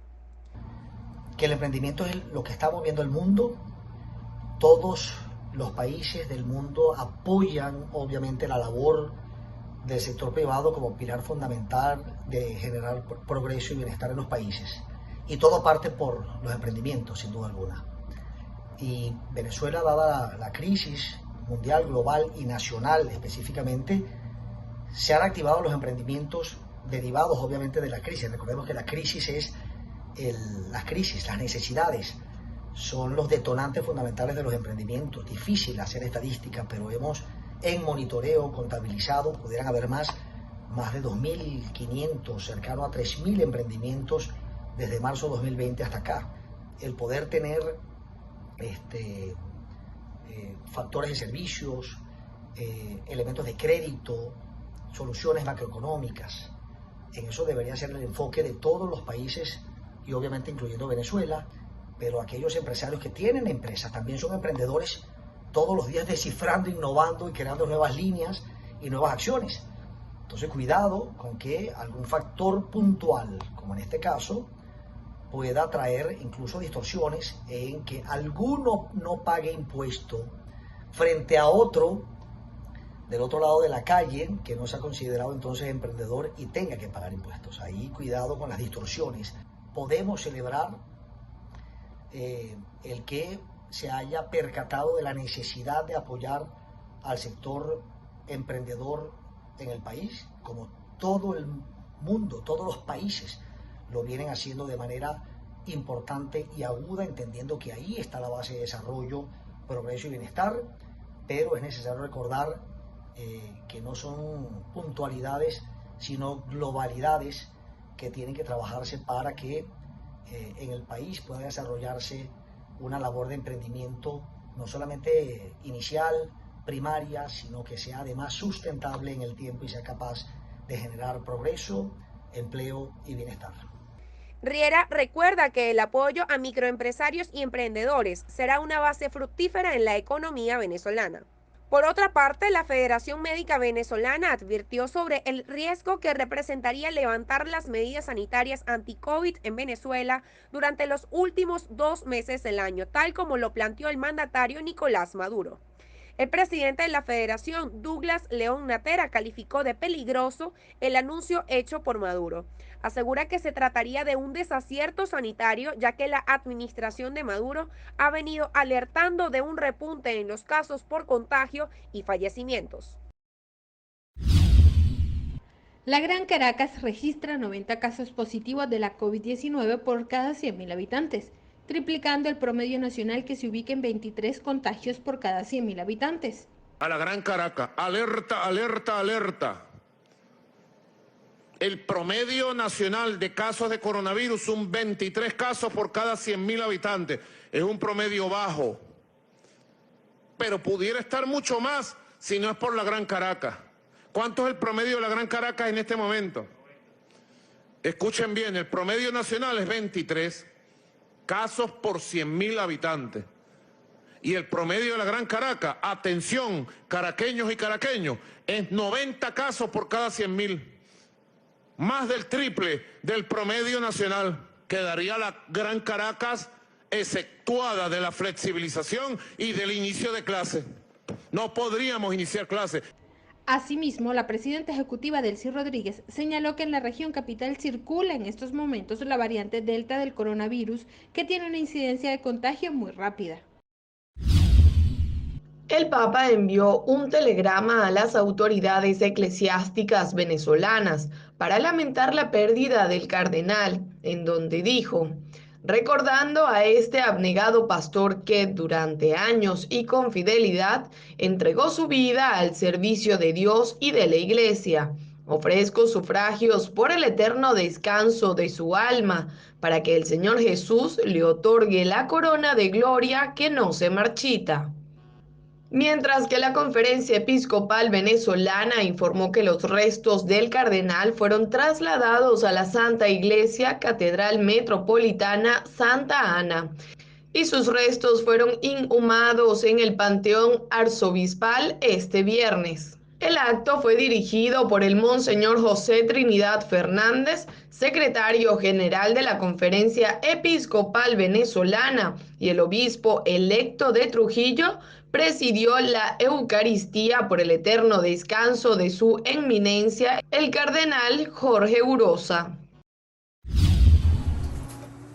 Que el emprendimiento es lo que está moviendo el mundo. Todos los países del mundo apoyan obviamente la labor del sector privado como pilar fundamental de generar progreso y bienestar en los países. Y todo parte por los emprendimientos, sin duda alguna. Y Venezuela, dada la crisis mundial, global y nacional específicamente, se han activado los emprendimientos derivados obviamente de la crisis. Recordemos que la crisis es las necesidades son los detonantes fundamentales de los emprendimientos. Difícil hacer estadística, pero hemos en monitoreo contabilizado, pudieran haber más de 2.500, cercano a 3.000 emprendimientos desde marzo de 2020 hasta acá. El poder tener factores de servicios, elementos de crédito, soluciones macroeconómicas, en eso debería ser el enfoque de todos los países y obviamente incluyendo Venezuela, pero aquellos empresarios que tienen empresas también son emprendedores todos los días descifrando, innovando y creando nuevas líneas y nuevas acciones. Entonces cuidado con que algún factor puntual, como en este caso, pueda traer incluso distorsiones en que alguno no pague impuesto frente a otro del otro lado de la calle que no se ha considerado entonces emprendedor y tenga que pagar impuestos. Ahí cuidado con las distorsiones. Podemos celebrar el que se haya percatado de la necesidad de apoyar al sector emprendedor en el país, como todo el mundo, todos los países lo vienen haciendo de manera importante y aguda, entendiendo que ahí está la base de desarrollo, progreso y bienestar, pero es necesario recordar que no son puntualidades, sino globalidades que tienen que trabajarse para que en el país pueda desarrollarse una labor de emprendimiento no solamente inicial, primaria, sino que sea además sustentable en el tiempo y sea capaz de generar progreso, empleo y bienestar. Riera recuerda que el apoyo a microempresarios y emprendedores será una base fructífera en la economía venezolana. Por otra parte, la Federación Médica Venezolana advirtió sobre el riesgo que representaría levantar las medidas sanitarias anti-COVID en Venezuela durante los últimos 2 meses del año, tal como lo planteó el mandatario Nicolás Maduro. El presidente de la Federación, Douglas León Natera, calificó de peligroso el anuncio hecho por Maduro. Asegura que se trataría de un desacierto sanitario, ya que la administración de Maduro ha venido alertando de un repunte en los casos por contagio y fallecimientos. La Gran Caracas registra 90 casos positivos de la COVID-19 por cada 100.000 habitantes, triplicando el promedio nacional que se ubica en 23 contagios por cada 100.000 habitantes. A la Gran Caracas, alerta, alerta, alerta. El promedio nacional de casos de coronavirus son 23 casos por cada 100.000 habitantes. Es un promedio bajo, pero pudiera estar mucho más si no es por la Gran Caracas. ¿Cuánto es el promedio de la Gran Caracas en este momento? Escuchen bien, el promedio nacional es 23 casos por 100.000 habitantes. Y el promedio de la Gran Caracas, atención, caraqueños y caraqueños, es 90 casos por cada 100.000. Más del triple del promedio nacional. Quedaría la Gran Caracas exceptuada de la flexibilización y del inicio de clases. No podríamos iniciar clases. Asimismo, la presidenta ejecutiva Delcy Rodríguez señaló que en la región capital circula en estos momentos la variante Delta del coronavirus, que tiene una incidencia de contagio muy rápida. El Papa envió un telegrama a las autoridades eclesiásticas venezolanas para lamentar la pérdida del cardenal, en donde dijo: recordando a este abnegado pastor que durante años y con fidelidad entregó su vida al servicio de Dios y de la Iglesia. Ofrezco sufragios por el eterno descanso de su alma, para que el Señor Jesús le otorgue la corona de gloria que no se marchita. Mientras que la Conferencia Episcopal Venezolana informó que los restos del cardenal fueron trasladados a la Santa Iglesia Catedral Metropolitana Santa Ana y sus restos fueron inhumados en el Panteón Arzobispal este viernes. El acto fue dirigido por el Monseñor José Trinidad Fernández, secretario general de la Conferencia Episcopal Venezolana, y el obispo electo de Trujillo presidió la Eucaristía por el eterno descanso de su eminencia, el cardenal Jorge Urosa.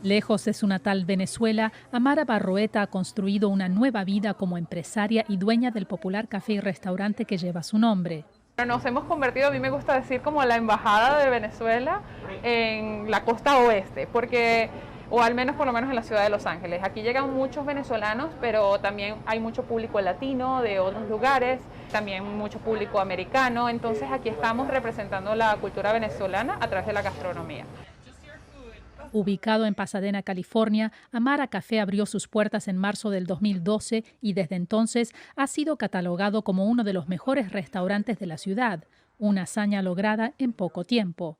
Lejos de su natal Venezuela, Amara Barroeta ha construido una nueva vida como empresaria y dueña del popular café y restaurante que lleva su nombre. Nos hemos convertido, a mí me gusta decir, como la embajada de Venezuela en la costa oeste, porque o al menos por lo menos en la ciudad de Los Ángeles. Aquí llegan muchos venezolanos, pero también hay mucho público latino de otros lugares, también mucho público americano, entonces aquí estamos representando la cultura venezolana a través de la gastronomía. Ubicado en Pasadena, California, Amara Café abrió sus puertas en marzo del 2012 y desde entonces ha sido catalogado como uno de los mejores restaurantes de la ciudad, una hazaña lograda en poco tiempo.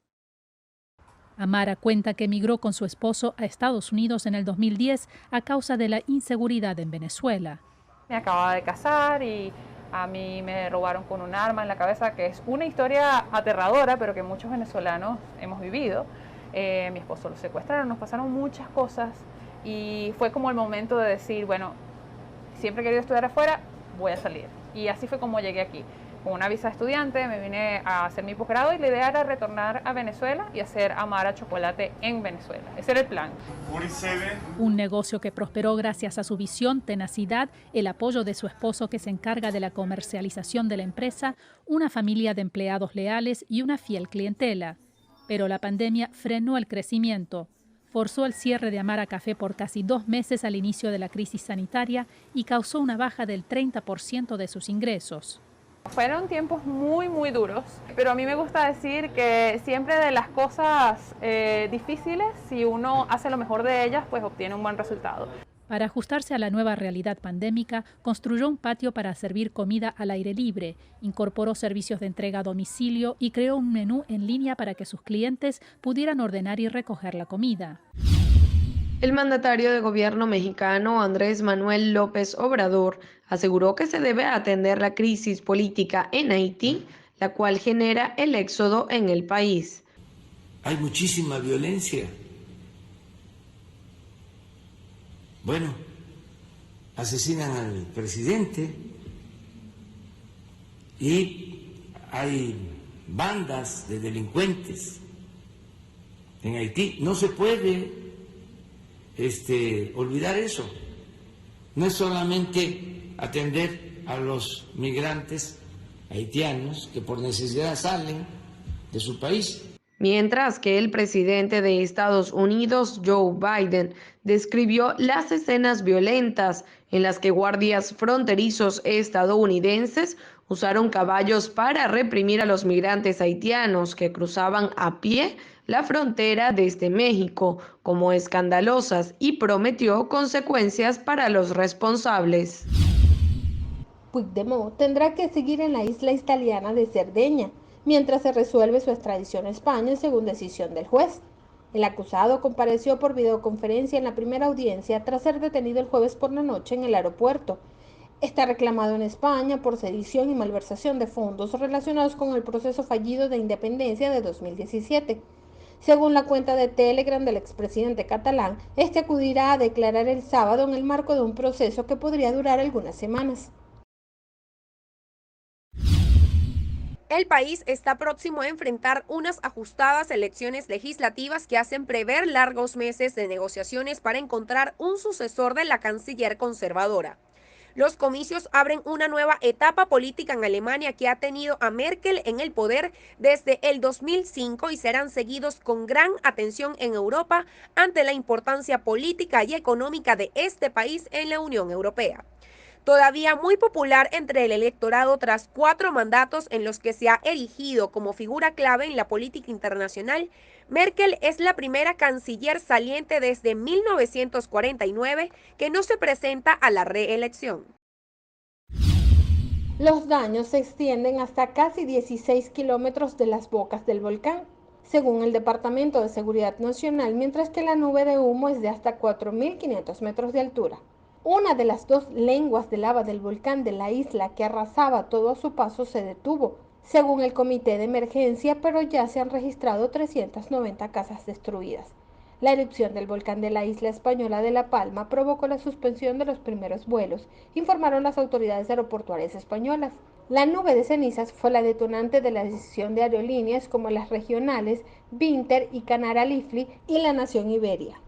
Amara cuenta que emigró con su esposo a Estados Unidos en el 2010 a causa de la inseguridad en Venezuela. Me acababa de casar y a mí me robaron con un arma en la cabeza, que es una historia aterradora, pero que muchos venezolanos hemos vivido. Mi esposo lo secuestraron, nos pasaron muchas cosas y fue como el momento de decir, bueno, siempre he querido estudiar afuera, voy a salir. Y así fue como llegué aquí. Con una visa de estudiante me vine a hacer mi posgrado y la idea era retornar a Venezuela y hacer Amara Chocolate en Venezuela. Ese era el plan. Un negocio que prosperó gracias a su visión, tenacidad, el apoyo de su esposo que se encarga de la comercialización de la empresa, una familia de empleados leales y una fiel clientela. Pero la pandemia frenó el crecimiento, forzó el cierre de Amara Café por casi 2 meses al inicio de la crisis sanitaria y causó una baja del 30% de sus ingresos. Fueron tiempos muy duros, pero a mí me gusta decir que siempre de las cosas difíciles, si uno hace lo mejor de ellas, pues obtiene un buen resultado. Para ajustarse a la nueva realidad pandémica, construyó un patio para servir comida al aire libre, incorporó servicios de entrega a domicilio y creó un menú en línea para que sus clientes pudieran ordenar y recoger la comida. El mandatario de gobierno mexicano, Andrés Manuel López Obrador, aseguró que se debe atender la crisis política en Haití, la cual genera el éxodo en el país. Hay muchísima violencia. Bueno, asesinan al presidente y hay bandas de delincuentes en Haití. No se puede olvidar eso. No es solamente atender a los migrantes haitianos que por necesidad salen de su país. Mientras que el presidente de Estados Unidos, Joe Biden, describió las escenas violentas en las que guardias fronterizos estadounidenses usaron caballos para reprimir a los migrantes haitianos que cruzaban a pie la frontera desde México como escandalosas y prometió consecuencias para los responsables. Puigdemont tendrá que seguir en la isla italiana de Cerdeña, mientras se resuelve su extradición a España según decisión del juez. El acusado compareció por videoconferencia en la primera audiencia tras ser detenido el jueves por la noche en el aeropuerto. Está reclamado en España por sedición y malversación de fondos relacionados con el proceso fallido de independencia de 2017. Según la cuenta de Telegram del expresidente catalán, este acudirá a declarar el sábado en el marco de un proceso que podría durar algunas semanas. El país está próximo a enfrentar unas ajustadas elecciones legislativas que hacen prever largos meses de negociaciones para encontrar un sucesor de la canciller conservadora. Los comicios abren una nueva etapa política en Alemania que ha tenido a Merkel en el poder desde el 2005 y serán seguidos con gran atención en Europa ante la importancia política y económica de este país en la Unión Europea. Todavía muy popular entre el electorado tras 4 mandatos en los que se ha erigido como figura clave en la política internacional, Merkel es la primera canciller saliente desde 1949 que no se presenta a la reelección. Los daños se extienden hasta casi 16 kilómetros de las bocas del volcán, según el Departamento de Seguridad Nacional, mientras que la nube de humo es de hasta 4.500 metros de altura. Una de las 2 lenguas de lava del volcán de la isla que arrasaba todo a su paso se detuvo, según el comité de emergencia, pero ya se han registrado 390 casas destruidas. La erupción del volcán de la isla española de La Palma provocó la suspensión de los primeros vuelos, informaron las autoridades aeroportuarias españolas. La nube de cenizas fue la detonante de la decisión de aerolíneas como las regionales Binter y Canara Lifli y la Nación Iberia.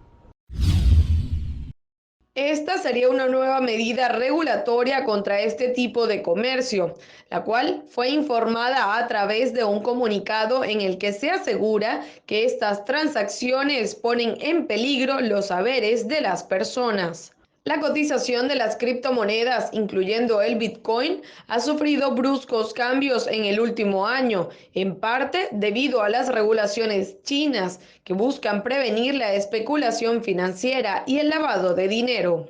Esta sería una nueva medida regulatoria contra este tipo de comercio, la cual fue informada a través de un comunicado en el que se asegura que estas transacciones ponen en peligro los saberes de las personas. La cotización de las criptomonedas, incluyendo el Bitcoin, ha sufrido bruscos cambios en el último año, en parte debido a las regulaciones chinas que buscan prevenir la especulación financiera y el lavado de dinero.